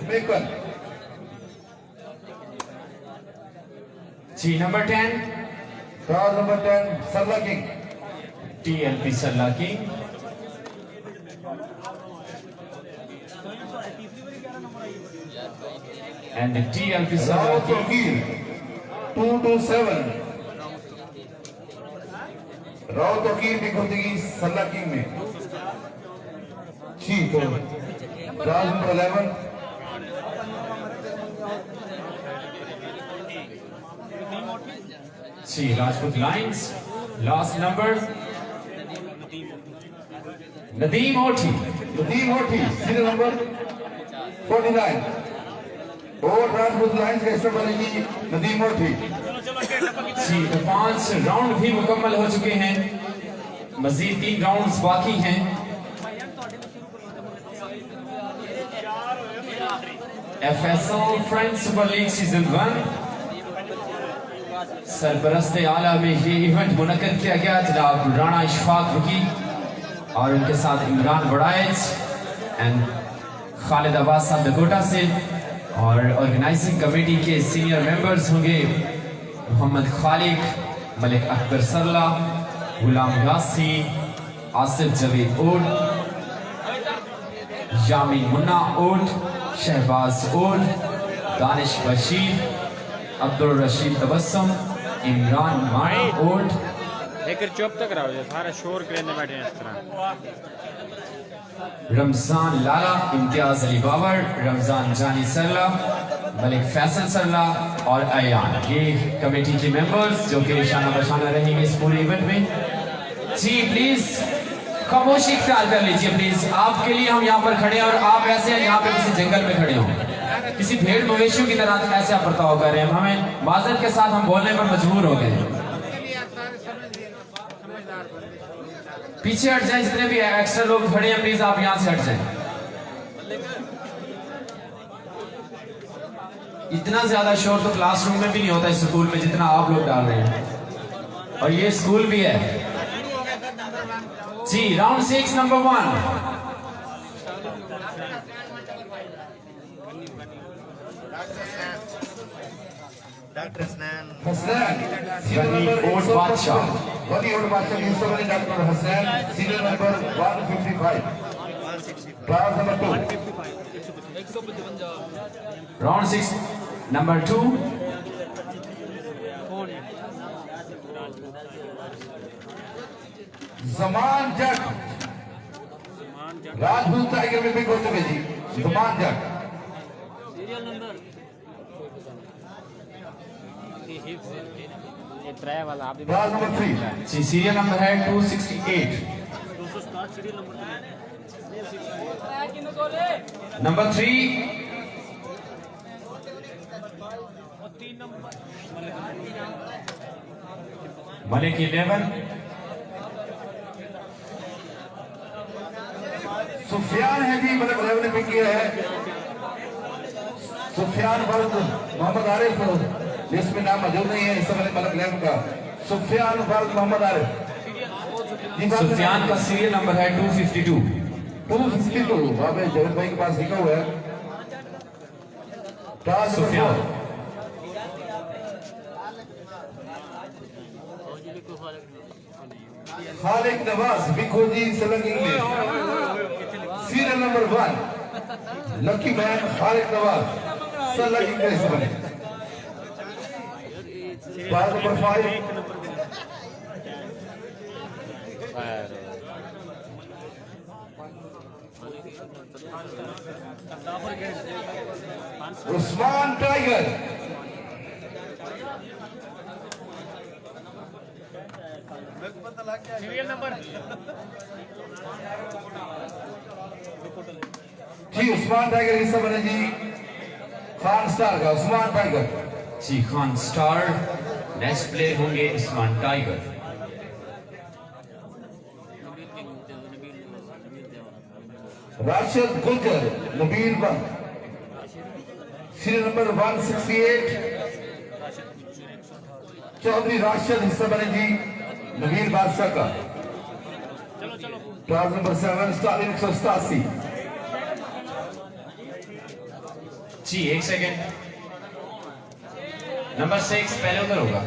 बेकन ji number 10 class number 10 Sarla king TLP Sarla king. and the TLP Rao Sarla King Toqeer 227 Rao Tauqeer भी खुदगी सरला किंग में जी तो क्लास नंबर 11 जी Rajput lions last number Nadeem ओठी नदीम होठी सीरियल नंबर 49 और राजपूत लाइंस का हिस्सा बनेगी नदीम होठी जी तो 5 राउंड भी मुकम्मल हो चुके हैं, मजीद 3 राउंड्स बाकी हैं। FSL friends super league season 1 सरपरस्त आला में ये इवेंट मुनक्कद किया गया जनाब राणा इशफाक वकील और उनके साथ इमरान बड़ाइज एंड खालिद अब्बास साहब दकोटा से, और ऑर्गेनाइजिंग कमेटी के सीनियर मेंबर्स होंगे मोहम्मद खालिक, मलिक अकबर सरला, गुलाम यासीन, आसिफ जवेद ओड, यामीन मुन्ना ओट, शहबाज ओट, दानिश बशीर, अब्दुल रशीद तबस्सुम, इमरान माना ओट, लेकर चुप तक रहो, सारा शोर करने बैठे हैं इस तरह। रमजान लाला, इम्तियाज अली बाबर, रमजान जानी सरला, मलिक फैसल सरला और अयान, ये कमेटी के मेंबर्स जो कि शाना बशाना रहेंगे इस पूरे इवेंट में। जी प्लीज खामोशी ख्याल कर लीजिए प्लीज, आपके लिए हम यहाँ पर खड़े हैं और आप ऐसे हैं यहाँ पे किसी जंगल में खड़े हों, किसी भेड़ मवेशियों की तरह ऐसे आप बर्ताव कर रहे हैं। हमें माजरत के साथ हम बोलने पर मजबूर हो गए हैं। पीछे हट जाएं, जितने भी एक्स्ट्रा लोग खड़े हैं प्लीज आप यहाँ से हट जाएं। इतना ज्यादा शोर तो क्लासरूम में भी नहीं होता इस स्कूल में जितना आप लोग डाल रहे हैं, और ये स्कूल भी है। जी round 6 number 1। Doctor Hasnain Hasnain ओट बादशाह, वही ओट बादशाह की हिस्सा बने doctor Hasnain, serial number 155, class number 2। Round 6 number 2। Zaman Jatt, Rajput tiger में भी हो चुके जी। जमान जट ये ट्राई वाला आप क्लास नंबर 3। जी सीरियल नंबर है 268। नंबर 3 मलिक 11। सुफियान है जी, मतलब रेव ने पिक किया है। सुफियान वर्द मोहम्मद आरिफ, जिसमें नाम मौजूद नहीं है इस समय मलक लेव का। सुफियान वर्द मोहम्मद आरिफ। सुफियान का सीरियल नंबर है 252। 252 वहाँ पे जवेद भाई के पास लिखा हुआ है। सुफियान खालिक नवाज बिखोजी सलंग English, serial number 1। Lucky man Khaliq Nawaz सलंग इंग्लिश बने। Class number 5। Usman tiger, serial number जी। उस्मान टाइगर हिस्सा बने जी खान स्टार का। उस्मान टाइगर जी खान स्टार, नेक्स्ट प्लेयर होंगे उस्मान टाइगर। राशिद गुलजर नबील बंद, सीरियल नंबर 168। चौधरी राशिद हिस्सा बने जी नबील बादशाह का। Class number 7 Stalin 187। जी एक सेकेंड, नंबर 6 पहले उधर होगा।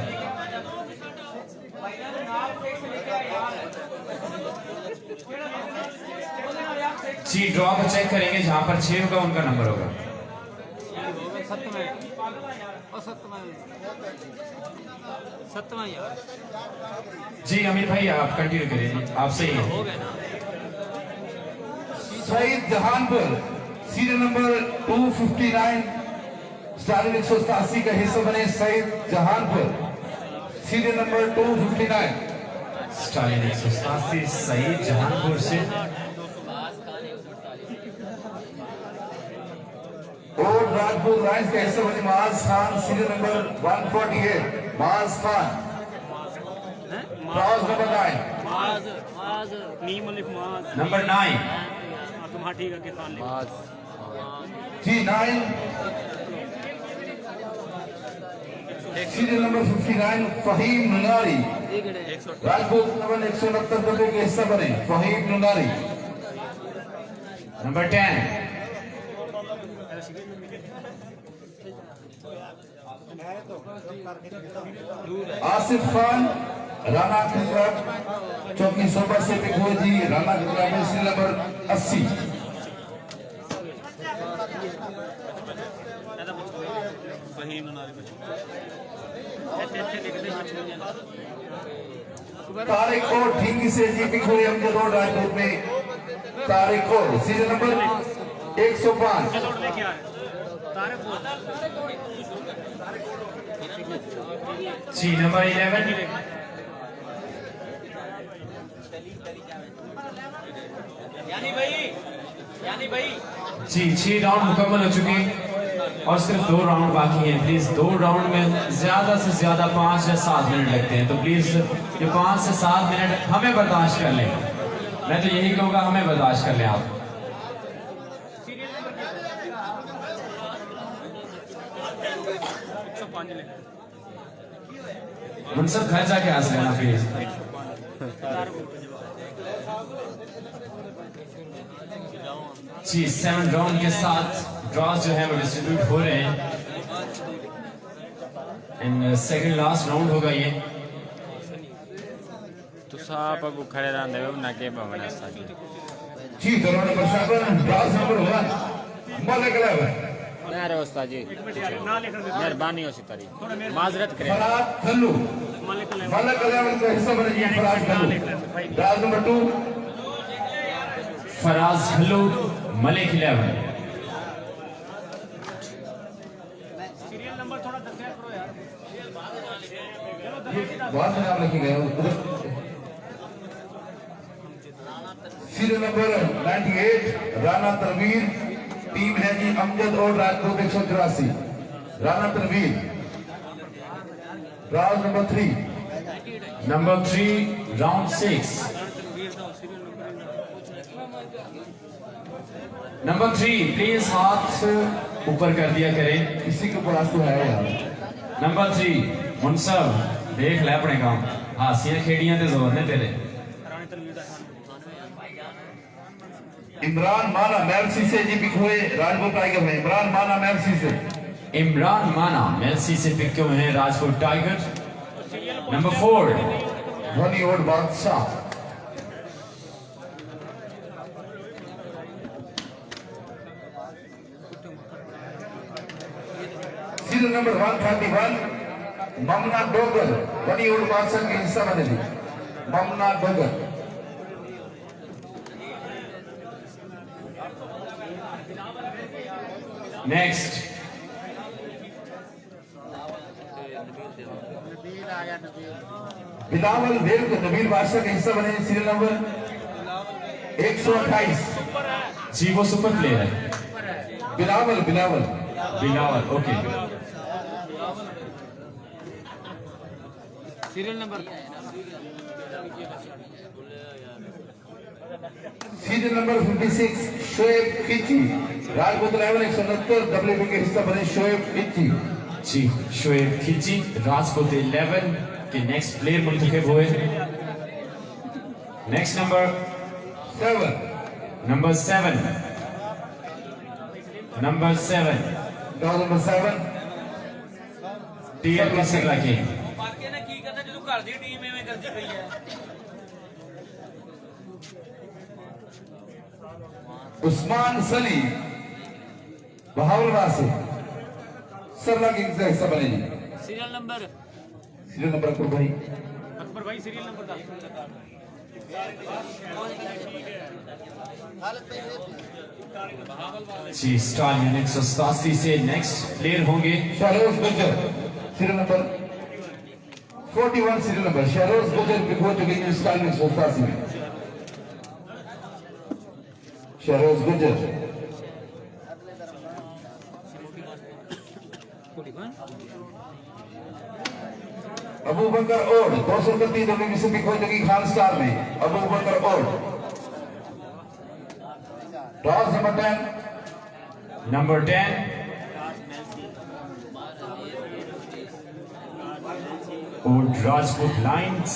जी ड्रॉ को चेक करेंगे, जहां पर 6 होगा उनका नंबर होगा। जी अमीर भाई आप कंटिन्यू करिए, आप सही हैं। Saeed Jahanpur, serial number 259 stallion 187 का हिस्सा बने Saeed Jahanpur, serial number 259। Stallion 187 Saeed Jahanpur से। और राजपूत लाइन्स का हिस्सा बने माज खान, सीरियल नंबर 148 माज खान। Class number 9। नंबर 9 तुम्हारा ठीक है किसान जी 9। सीरियल नंबर 59 फहीम नुनारी, राजपूत नंबर 169 के हिस्सा बने फहीम नुनारी। नंबर 10 आसिफ खान राणा खिजराट, चौकी सोबा से बिखोजी राणा खिजराट, सीरियल नंबर 80। तारिक और ठीक से जी पिखोरे अमजद रोड राजपूत में तारिक और सीरियल नंबर 105 जी नंबर 11 जी 6 राउंड मुकम्मल हो चुके हैं और सिर्फ 2 राउंड बाकी हैं। प्लीज 2 राउंड में ज्यादा से ज्यादा 5 या 7 मिनट लगते हैं, तो प्लीज ये 5 से 7 मिनट हमें बर्दाश्त कर लें। मैं तो यही कहूँगा, हमें बर्दाश्त कर लें आप। मुनसब घर जाके हंस लेना प्लीज। जी 7 राउंड के साथ ड्रॉज जो है वो डिस्ट्रीब्यूट हो रहे हैं एंड सेकंड लास्ट राउंड होगा ये। तो साहब अगू खड़े रहने दे ना के बवना साजी जी दोनों नंबर 7 ड्रॉज नंबर 1 मलिक 11 ना रे उस्ताद जी मेहरबानी हो सितारी माजरत करें। फराज खल्लू मलिक 11 का हिस्सा बने जी फराज खल्लू। Draws number 2 Faraz Khallu Malik 11। बहुत से नाम लिखे गए हैं। Serial number 98 Rana Tanveer, team है जी अमजद और Rajput 184। Rana Tanveer. Round number 3 round 6 number 3 please हाथ ऊपर कर दिया करें। किसी के पास तो है यार। नंबर 3 मुनसब देख ले अपने काम, हासियां खेड़ियां ते जोर ने तेरे। इमरान माना मेलसी से जी पिक हुए राजपूत टाइगर में। इमरान माना मेलसी से। इमरान माना मेलसी से पिक हुए हैं राजपूत टाइगर। नंबर 4 धनी और बादशाह। सीरियल नंबर 131 ममना डोगर, धनी और बादशाह के हिस्सा बने थी। ममना डोगर। नेक्स्ट बिलावल वेल को नबील बादशाह के हिस्सा बने। सीरियल नंबर 128 जी वो सुपर प्लेयर है। Bilawal Bilawal Bilawal okay. Serial number serial number 56 Shoaib Khichi, Rajput 11 169 WB के हिस्सा बने शोएब खिची। जी शोएब खिची राजपूत 11 के नेक्स्ट प्लेयर मुंतखब हुए। Next number 7 number 7 number 7 TL के सिर रखे। उस्मान सली बहावलवा से सरला के हिस्सा बने जी। सीरियल नंबर अकबर भाई। सीरियल नंबर जी स्टालियन 187 से नेक्स्ट प्लेयर होंगे शहरोज गुजर। Serial number 41 serial number Shahroz गुजर भी हो चुके हैं स्टाइल 187 में। शहरोज गुजर। अबू बकर ओड 231 डब्ल्यूबी से पिक हो चुकी खान स्टार में। अबू बकर ओड। टॉस नंबर 10 नंबर 10 और राजपूत लाइंस।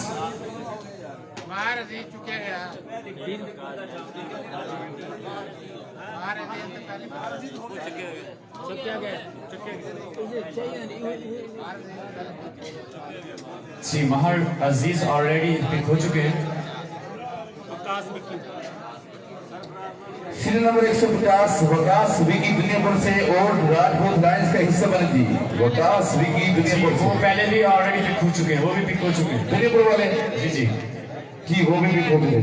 जी महर अजीज ऑलरेडी पिक हो चुके हैं। सीरियल नंबर 150 वकास विकी दुनियापुर से और राजपूत लायंस का हिस्सा बने थी। वकास विकी दुनियापुर वो से पहले भी ऑलरेडी पिक हो चुके हैं, वो भी पिक हो चुके हैं। दुनियापुर वाले जी जी। जी वो भी पिक हो गए।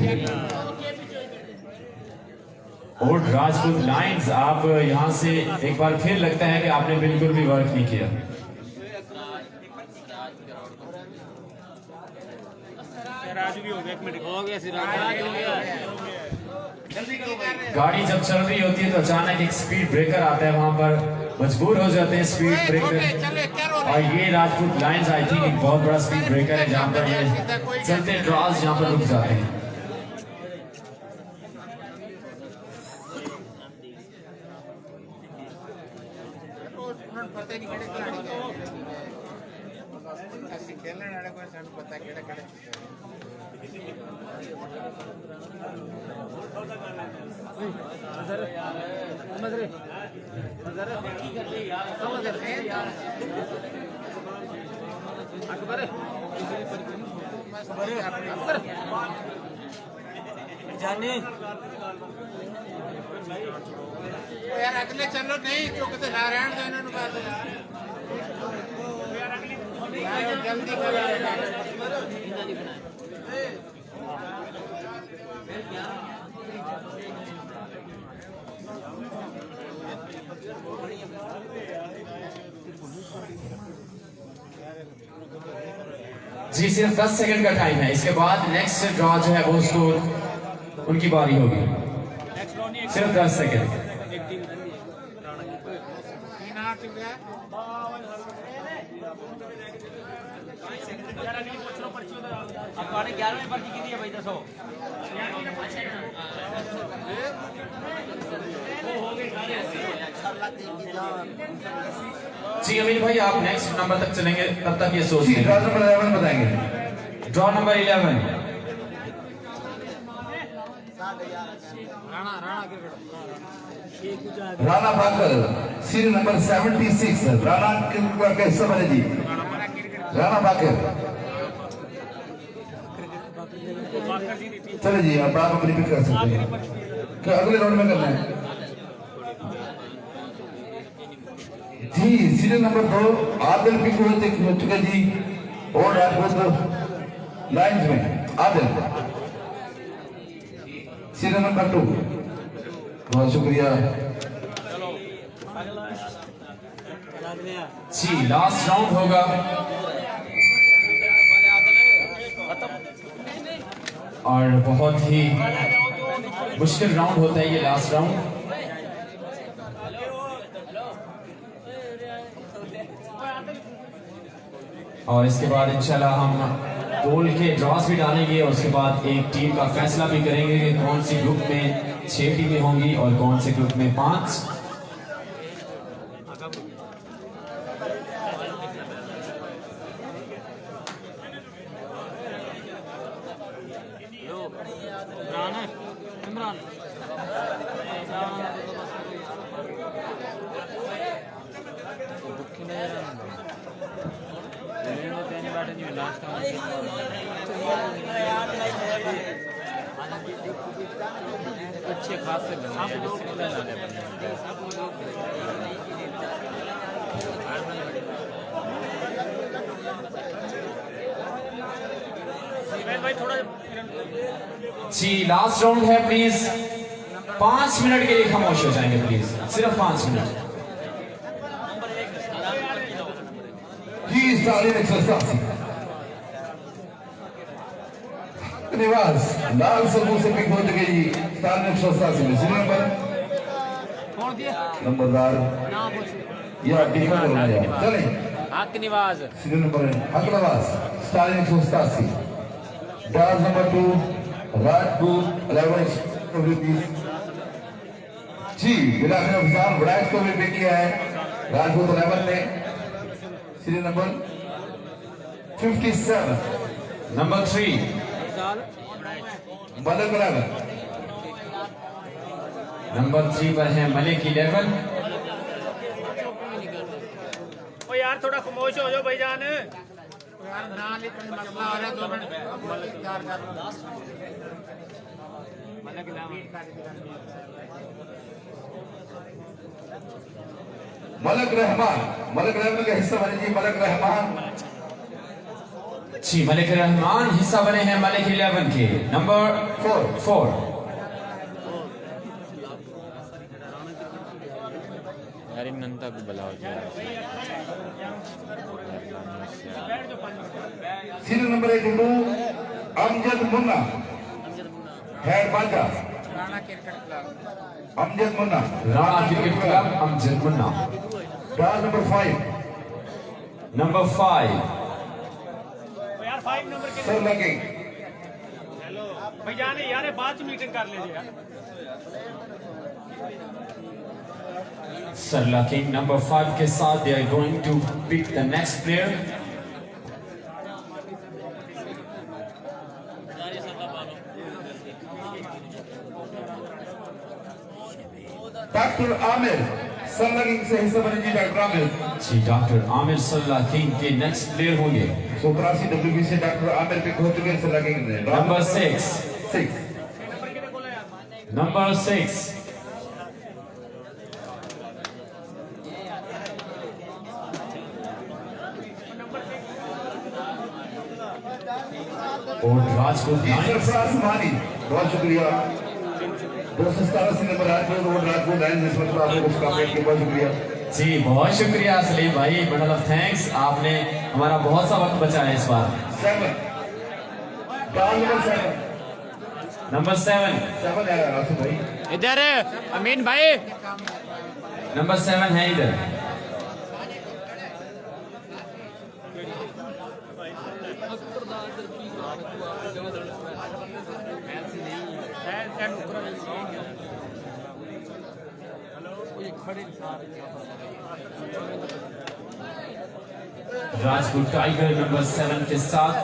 ओल्ड राजपूत लाइंस, आप यहाँ से एक बार फिर लगता है कि आपने बिल्कुल भी वर्क नहीं किया। गाड़ी जब चल रही होती है तो अचानक एक स्पीड ब्रेकर आता है, वहां पर मजबूर हो जाते हैं स्पीड ब्रेकर। और ये राजपूत लाइंस आई थिंक एक बहुत बड़ा स्पीड ब्रेकर है जहां पर ये चलते ड्रॉज यहाँ पर रुक जाते हैं। जाने यार अगले चलो नहीं चुकते नारायण तो इन्होंने बात जल्दी जी सिर्फ 10 सेकंड का टाइम है, इसके बाद नेक्स्ट ड्रॉ जो है वो उसको उनकी बारी होगी। सिर्फ 10 सेकंड। आपने 11वीं पर्ची की थी भाई 10 जी अमीन भाई आप नेक्स्ट नंबर तक चलेंगे, तब तक ये सोच जी लेंगे। ड्रॉ नंबर 11 बताएंगे। ड्रॉ नंबर 11 राणा बाकर सीरियल नंबर 76 राणा का हिस्सा बने जी। राणा बाकर चले जी आप अपनी पिक कर सकते हैं। क्या अगले राउंड में करना है? जी सीरियल नंबर 2 आदिल पिक हो चुके जी और राजपूत लाइन्स में आदिल सीरियल नंबर 2। बहुत शुक्रिया जी। लास्ट राउंड होगा और बहुत ही मुश्किल राउंड होता है ये लास्ट राउंड। और इसके बाद इंशाल्लाह हम गोल के ड्रॉस भी डालेंगे और उसके बाद एक टीम का फैसला भी करेंगे कि कौन सी ग्रुप में 6 टीमें होंगी और कौन से ग्रुप में 5। अच्छे खासे जी लास्ट राउंड है, प्लीज 5 मिनट के लिए खामोश हो जाएंगे प्लीज, सिर्फ 5 मिनट। जी स्टालिन 187 निवास लाल समूह से पिक हो चुके जी। स्टालिन 187 में सीरियल नंबर नंबरदार या डिफर होना है। चलें हक निवाज सीरियल नंबर हक नवाज स्टालिन 187 डाल नंबर 2 राजपूत 11 जी बिलाखिर अफसान ब्राइस को भी पिक किया है राजपूत 11 ने। सीरियल नंबर 57 नंबर 3 मलक 11 नंबर 3 पर है मलिक 11। ओ यार थोड़ा खामोश हो जाओ भाईजान। यार ना लिखने मसला हो रहा है 2 मिनट इंतजार कर लो। मलक रहमान का हिस्सा बने जी। मलक रहमान जी मलिक रहमान हिस्सा बने हैं मलिक 11 के नंबर 4। यार इन नंता को बुलाओ जी। सीरियल नंबर 1 अमजद मुन्ना हेड बाजा। Amjad Munna Rana cricket club Amjad Munna. डाल नंबर 5 सर लगे भैया ने यार बाद में मीटिंग कर लीजिए यार। सरला किंग नंबर 5 के साथ they are going to pick the next player। Doctor Aamir Sarla king से हिस्सा बने जी। Doctor Aamir ji doctor Aamir Sarla king के नेक्स्ट प्लेयर होंगे। 83 WB से डॉक्टर आमिर पिक हो चुके हैं सरला किंग ने। नंबर 6 और राजकोट सरफराज मानी बहुत शुक्रिया। 287 नंबर राजकोट लाइन इस वक्त आपको कुछ कमेंट के बहुत शुक्रिया जी। बहुत शुक्रिया सलीम भाई, बंडल ऑफ थैंक्स। आपने हमारा बहुत सा वक्त बचाया इस बार। 7 नंबर 7 है आसिफ भाई। इधर अमीन भाई नंबर 7 है इधर। राजकोट टाइगर नंबर 7 के साथ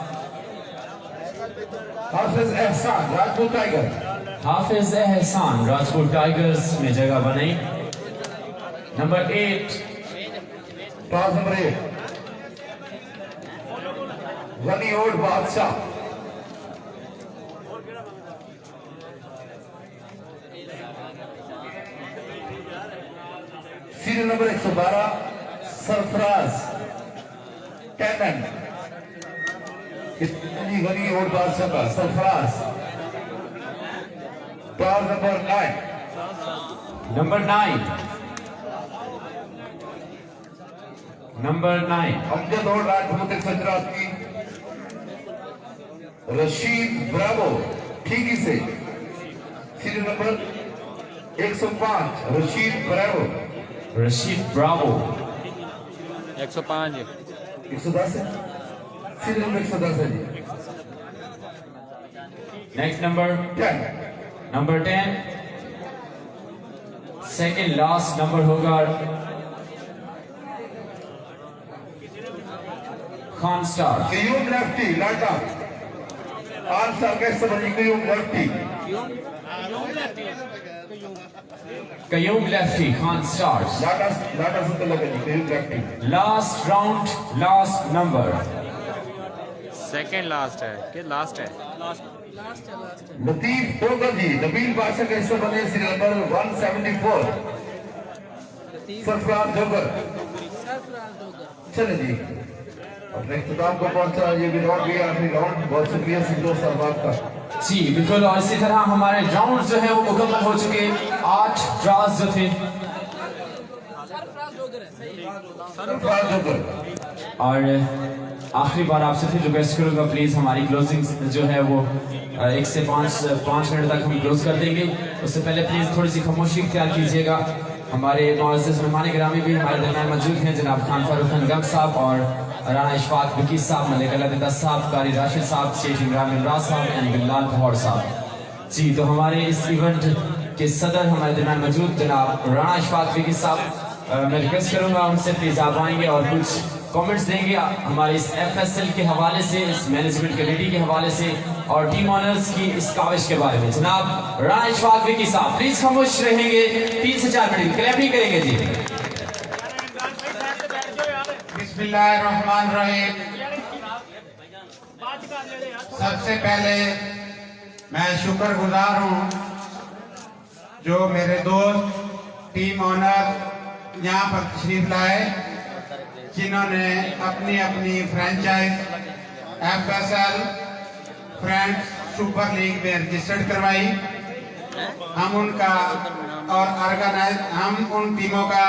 हाफिज एहसान राजकोट टाइगर। हाफिज एहसान राजकोट टाइगर्स में जगह बनाई। नंबर 8 टॉस नंबर 8 गनी ओड बादशाह। सीरियल नंबर 112 सरफराज कैनन। जी गनी ओड बादशाह का Sarfaraz. Toss number 9 number 9 Amjad और राजपूत 184 रशीद ब्रावो ठीक से। सीरियल नंबर 105 रशीद ब्रावो 105 110 है। सीरियल नंबर 110 है जी। Next number 10 second last number होगा खान स्टार। कयूम लेफ्टी लाटा आन स्टार का समझी Qayyum lefty. Qayyum lefty Khan star. लाटा से तो लगे जी Qayyum lefty. Last round last number. Second last है कि लास्ट है? लतीफ टोगर जी नबील बादशाह का हिस्सा बने। सीरियल नंबर 174 सरफराज टोगर। चले जी अपने इख्तिताम को पहुंचा ये भी राउंड भी आखिरी राउंड। बहुत शुक्रिया सिद्धो साहब का। जी बिल्कुल। और इसी तरह हमारे राउंड जो है वो मुकम्मल हो चुके। 8 ड्रॉज जो थे सरफराज टोगर। और आखिरी बार आपसे फिर रिक्वेस्ट करूंगा प्लीज हमारी क्लोजिंग जो है वो 1 से 5 मिनट तक हम क्लोज कर देंगे। उससे पहले प्लीज थोड़ी सी खामोशी इख्तियार कीजिएगा। हमारे मुअज़्ज़िज़ मेहमान गिरामी भी हमारे दरमियान मौजूद हैं। जनाब खान फारूक खान गम साहब और राणा इशफाक वकील साहब, मलिक अलादीदा साहब, कारी राशिद साहब, शेख इमरान इमरान साहब एंड बिलाल पहौड़ साहब। जी तो हमारे इस इवेंट के सदर हमारे दरमियान मौजूद जनाब राणा इशफाक वकील साहब, मैं रिक्वेस्ट करूंगा उनसे प्लीज आप आएंगे और कुछ कमेंट्स देंगे हमारे इस FSL के हवाले से, इस मैनेजमेंट कमेटी के हवाले से और टीम ऑनर्स की इस काविश के बारे में। जनाब राणा इशफाक वकील साहब प्लीज खामोश रहेंगे। 3 से 4 मिनट क्लैपिंग करेंगे जी। बिस्मिल्लाहिर्रहमानिर्रहीम। सबसे पहले मैं शुक्रगुजार हूँ जो मेरे दोस्त टीम ऑनर यहाँ पर तशरीफ लाए, जिन्होंने अपनी अपनी franchise FSL friends super league में रजिस्टर्ड करवाई। हम उनका और हम उन टीमों का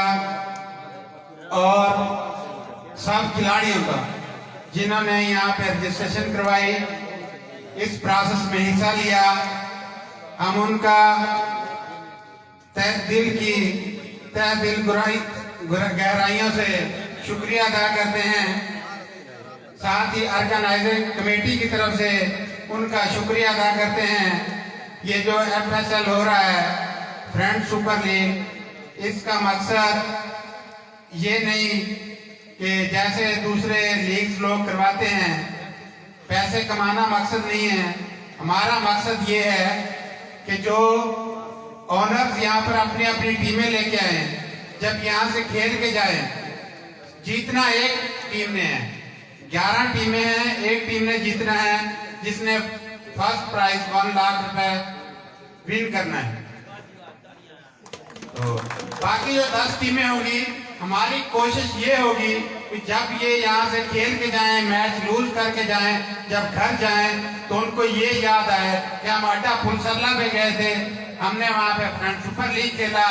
और सब खिलाड़ियों का जिन्होंने यहाँ पे रजिस्ट्रेशन करवाई, इस प्रोसेस में हिस्सा लिया, हम उनका तहे दिल गहराइयों से शुक्रिया अदा करते हैं। साथ ही ऑर्गेनाइजिंग कमेटी की तरफ से उनका शुक्रिया अदा करते हैं। ये जो FSL हो रहा है फ्रेंड सुपर लीग, इसका मकसद ये नहीं कि जैसे दूसरे लीग्स लोग करवाते हैं, पैसे कमाना मकसद नहीं है। हमारा मकसद ये है कि जो ऑनर्स यहाँ पर अपनी अपनी टीमें लेके आए, जब यहाँ से खेल के जाए, जीतना एक टीम ने है, 11 टीमें हैं, एक टीम ने जीतना है, जिसने फर्स्ट प्राइज 1 लाख रुपए विन करना है। तो बाकी जो 10 टीमें होगी, हमारी कोशिश ये होगी कि जब ये यहाँ से खेल के जाएं, मैच लूज करके जाएं, जब घर जाएं तो उनको ये याद आए कि हम अड्डा फुलसल्ला पे गए थे, हमने वहाँ पे फ्रेंड सुपर लीग खेला,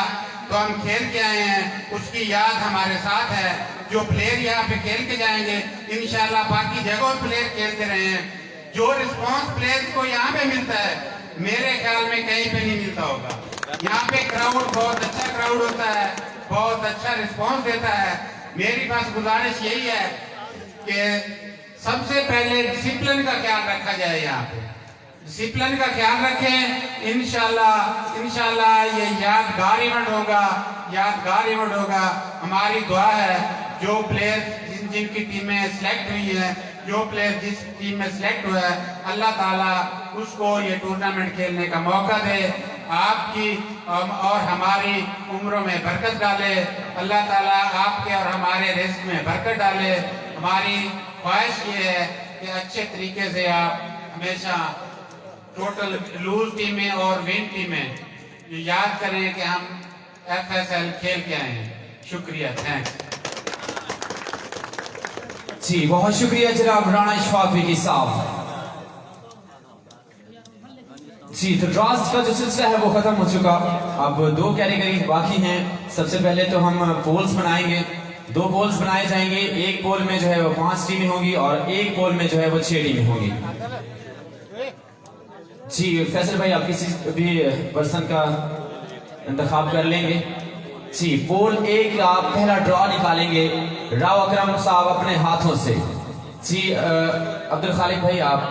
तो हम खेल के आए हैं, उसकी याद हमारे साथ है। जो प्लेयर यहाँ पे खेल के जाएंगे, इंशाल्लाह बाकी जगहों प्लेयर खेलते रहे हैं, जो रिस्पॉन्स प्लेयर्स को यहाँ पे मिलता है, मेरे ख्याल में कहीं पे नहीं मिलता होगा। यहाँ पे क्राउड बहुत अच्छा क्राउड होता है, बहुत अच्छा रिस्पॉन्स देता है। मेरी बस गुजारिश यही है कि सबसे पहले डिसिप्लिन का ख्याल रखा जाए। यहाँ पे डिसिप्लिन का ख्याल रखें, इंशाल्लाह ये यादगार इवेंट होगा। हमारी दुआ है जो प्लेयर जिनकी टीमें सिलेक्ट हुई है, जो प्लेयर जिस टीम में सिलेक्ट हुआ है, अल्लाह ताला उसको ये टूर्नामेंट खेलने का मौका दे, आपकी और हमारी उम्रों में बरकत डाले, अल्लाह ताला आपके और हमारे रिस्क में बरकत डाले। हमारी ख्वाहिश ये है कि अच्छे तरीके से आप हमेशा टोटल लूज टीमें और विन टीमें याद करें कि हम FSL खेल के आए हैं। शुक्रिया, थैंक्स। जी बहुत शुक्रिया जनाब राणा इशफाक विकी साहब। जी तो ड्राफ्ट का जो सिलसिला है वो खत्म हो चुका। अब 2 कैटेगरी बाकी हैं। सबसे पहले तो हम पोल्स बनाएंगे, 2 पोल्स बनाए जाएंगे। एक पोल में जो है वो 5 टीमें होंगी और एक पोल में जो है वो 6 टीमें होंगी। जी फैसल भाई, आप किसी भी पर्सन का इंतखाब कर लेंगे। जी पोल 1 का पहला ड्रॉ निकालेंगे राव अकरम साहब अपने हाथों से। जी अब्दुल खालिक भाई, आप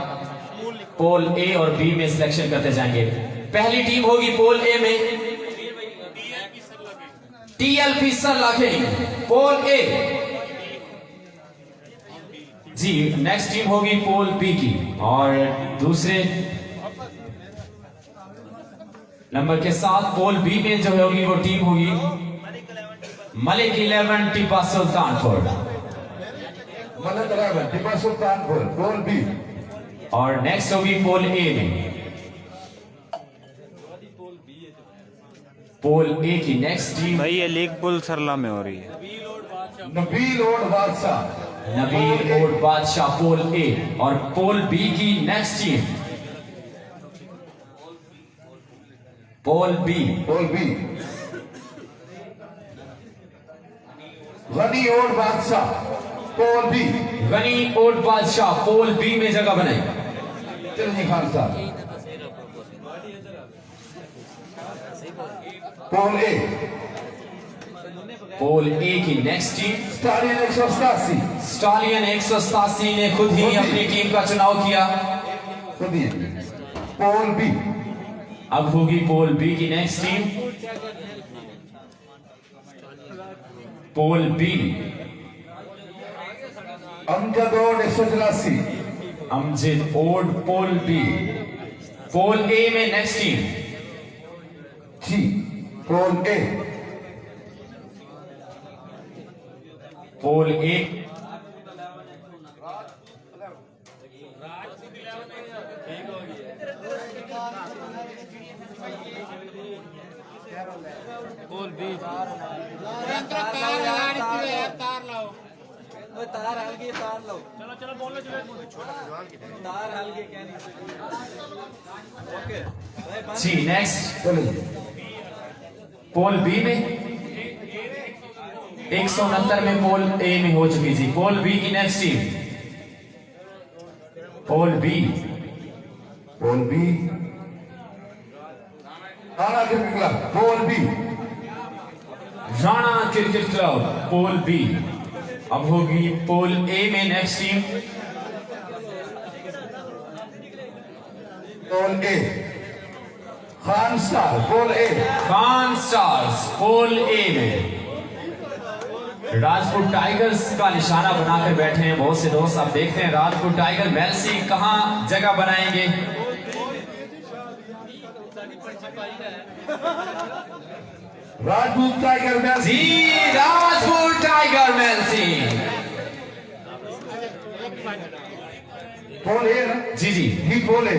पोल A और B में सिलेक्शन करते जाएंगे। पहली टीम होगी पोल A में TLP सरलाखे, पोल A। जी नेक्स्ट टीम होगी पोल B की, और दूसरे नंबर के साथ पोल B में जो होगी वो टीम होगी मलिक 11 टिपा सुल्तानपुर। मलिक 11 टिपा सुल्तानपुर, पोल B। और नेक्स्ट होगी पोल A में। पोल A की नेक्स्ट टीम भाई ये लीग पुल सरला में हो रही है। नबील ओड बादशाह पोल A। और पोल B की next team pool B। Ghani ओड बादशाह, पोल B। गनी ओड बादशाह पोल B में जगह बनाई। चिरंजीवी खान साहब, पोल A। पोल A की नेक्स्ट टीम स्टालियन 187 ने खुद ही अपनी टीम का चुनाव किया। पोल B। अब होगी पोल B की next team pool B। Amjad ओड 184, अमजद ओड पोल B। पोल A में नेक्स्ट टीम जी पोल A। पोल A बोल भी तार लाओ तार हल्की तार लो चलो चलो बोल लो तार हल्की क्या नहीं ओके जी नेक्स्ट पोल बी में 169 में पोल ए में हो चुकी थी। पोल बी की नेक्स्ट टीम पोल बी राणा क्रिकेट क्लब पोल बी राणा क्रिकेट क्लब पोल बी। अब होगी पोल ए में नेक्स्ट टीम पोल ए खान स्टार पोल ए खान स्टार्स पोल ए में राजपूत टाइगर्स का निशाना बनाकर बैठे हैं बहुत से दोस्त। आप देखते हैं राजपूत टाइगर मेलसी कहां जगह बनाएंगे। राजपूत टाइगर जी राजपूत टाइगर मेलसी पोल ए ना जी जी ही पोल ए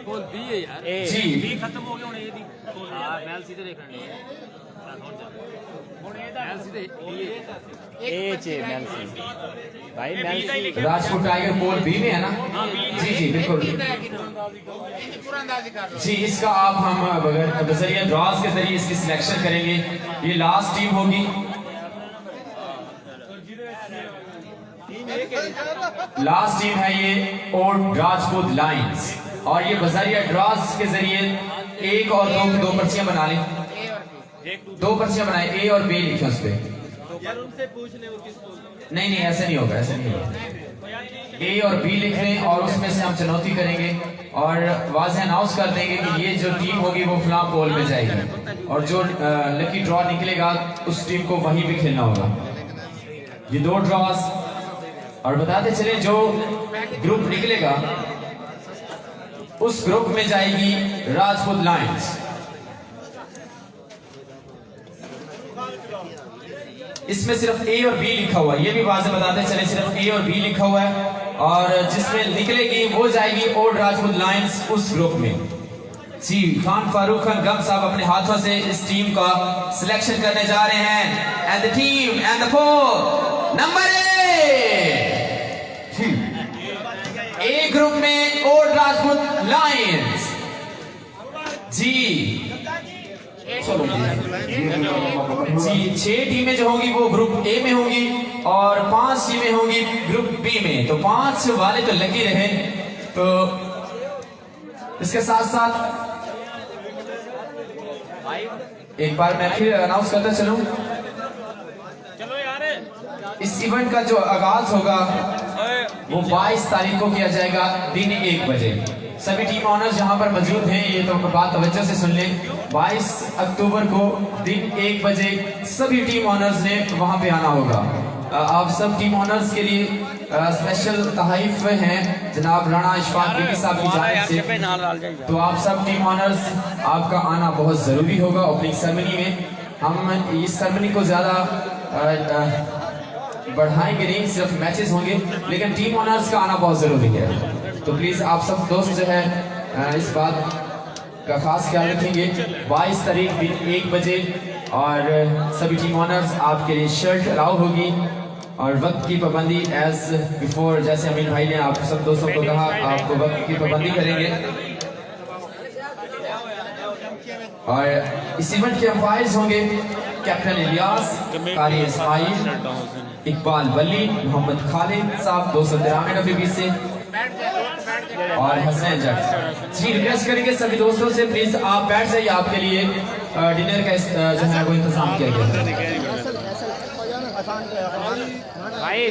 बोल बी है यार जी बी खत्म हो गया हुन ए दी हां मैल सीधे देखने हुन ए दा मैल सीधे ए चे मेलसी भाई मेलसी राजपूत टाइगर पोल बी में है ना। जी जी बिल्कुल जी। इसका आप हम बजरिया ड्रॉज के जरिए इसकी सिलेक्शन करेंगे। ये लास्ट टीम होगी। लास्ट टीम है ये ओल्ड राजपूत लाइंस और ये बजरिया ड्रॉज के जरिए एक और दो पर्चियां बना लें। दो पर्चियां बनाए ए और बी लिखे उस पे। यार उनसे पूछ ले वो किस पोल नहीं नहीं ऐसे नहीं होगा ऐसे नहीं होगा। ए और बी लिख लें और उसमें से हम चुनौती करेंगे और वाज़ेह अनाउंस कर देंगे कि ये जो टीम होगी वो फलां पोल में जाएगी और जो लकी ड्रॉ निकलेगा उस टीम को वहीं भी खेलना होगा। ये 2 ड्रॉज और बताते चले जो ग्रुप निकलेगा उस ग्रुप में जाएगी राजपूत लायंस। इसमें सिर्फ ए और बी लिखा हुआ है। ये भी वाज़ेह बताते चले सिर्फ ए और बी लिखा हुआ है और जिसमें निकलेगी वो जाएगी ओल्ड राजपूत लायंस उस ग्रुप में। जी खान फारूक खान गम साहब अपने हाथों से इस टीम का सिलेक्शन करने जा रहे हैं and the team and the pool number A group में ओल्ड राजपूत लायंस। जी जी 6 टीमें जो होंगी वो ग्रुप ए में होंगी और 5 टीमें होंगी ग्रुप बी में। तो 5 वाले तो लगे रहे। तो इसके साथ साथ एक बार मैं फिर अनाउंस करता चलूं चलो यार इस इवेंट का जो आगाज होगा वो 22 तारीख को किया जाएगा दिन 1 बजे। सभी टीम ऑनर्स जहां पर मौजूद हैं ये तो बात तवज्जो से सुन लें। 22 अक्टूबर को दिन 1 बजे सभी टीम ऑनर्स ने वहां पे आना होगा। आप सब टीम ऑनर्स के लिए स्पेशल तहरीफ हैं जनाब राणा इशफाक बीबी साहब की जानिब से। तो आप सब टीम ऑनर्स आपका आना बहुत जरूरी होगा ओपनिंग सेरेमनी में। हम इस सेरेमनी को ज्यादा बढ़ाएंगे नहीं, सिर्फ मैचेस होंगे लेकिन टीम ऑनर्स का आना बहुत जरूरी है। तो प्लीज आप सब दोस्त जो है इस बात का खास ख्याल रखेंगे। 22 तारीख दिन 1 बजे और सभी टीम ऑनर्स आपके लिए शर्ट अलाउ होगी और वक्त की पाबंदी एज बिफोर जैसे अमीन भाई ने आप सब दोस्तों को कहा आपको वक्त की पाबंदी करेंगे। और इस इवेंट के अंपायर्स होंगे कैप्टन इलियास, कारी इस्माइल, इकबाल वली, मोहम्मद खालिद साहब 293 नंबर से और हसनैन जट। जी रिक्वेस्ट करेंगे सभी दोस्तों से प्लीज आप बैठ जाइए। आपके लिए डिनर का जो है वो इंतजाम किया गया है। भाई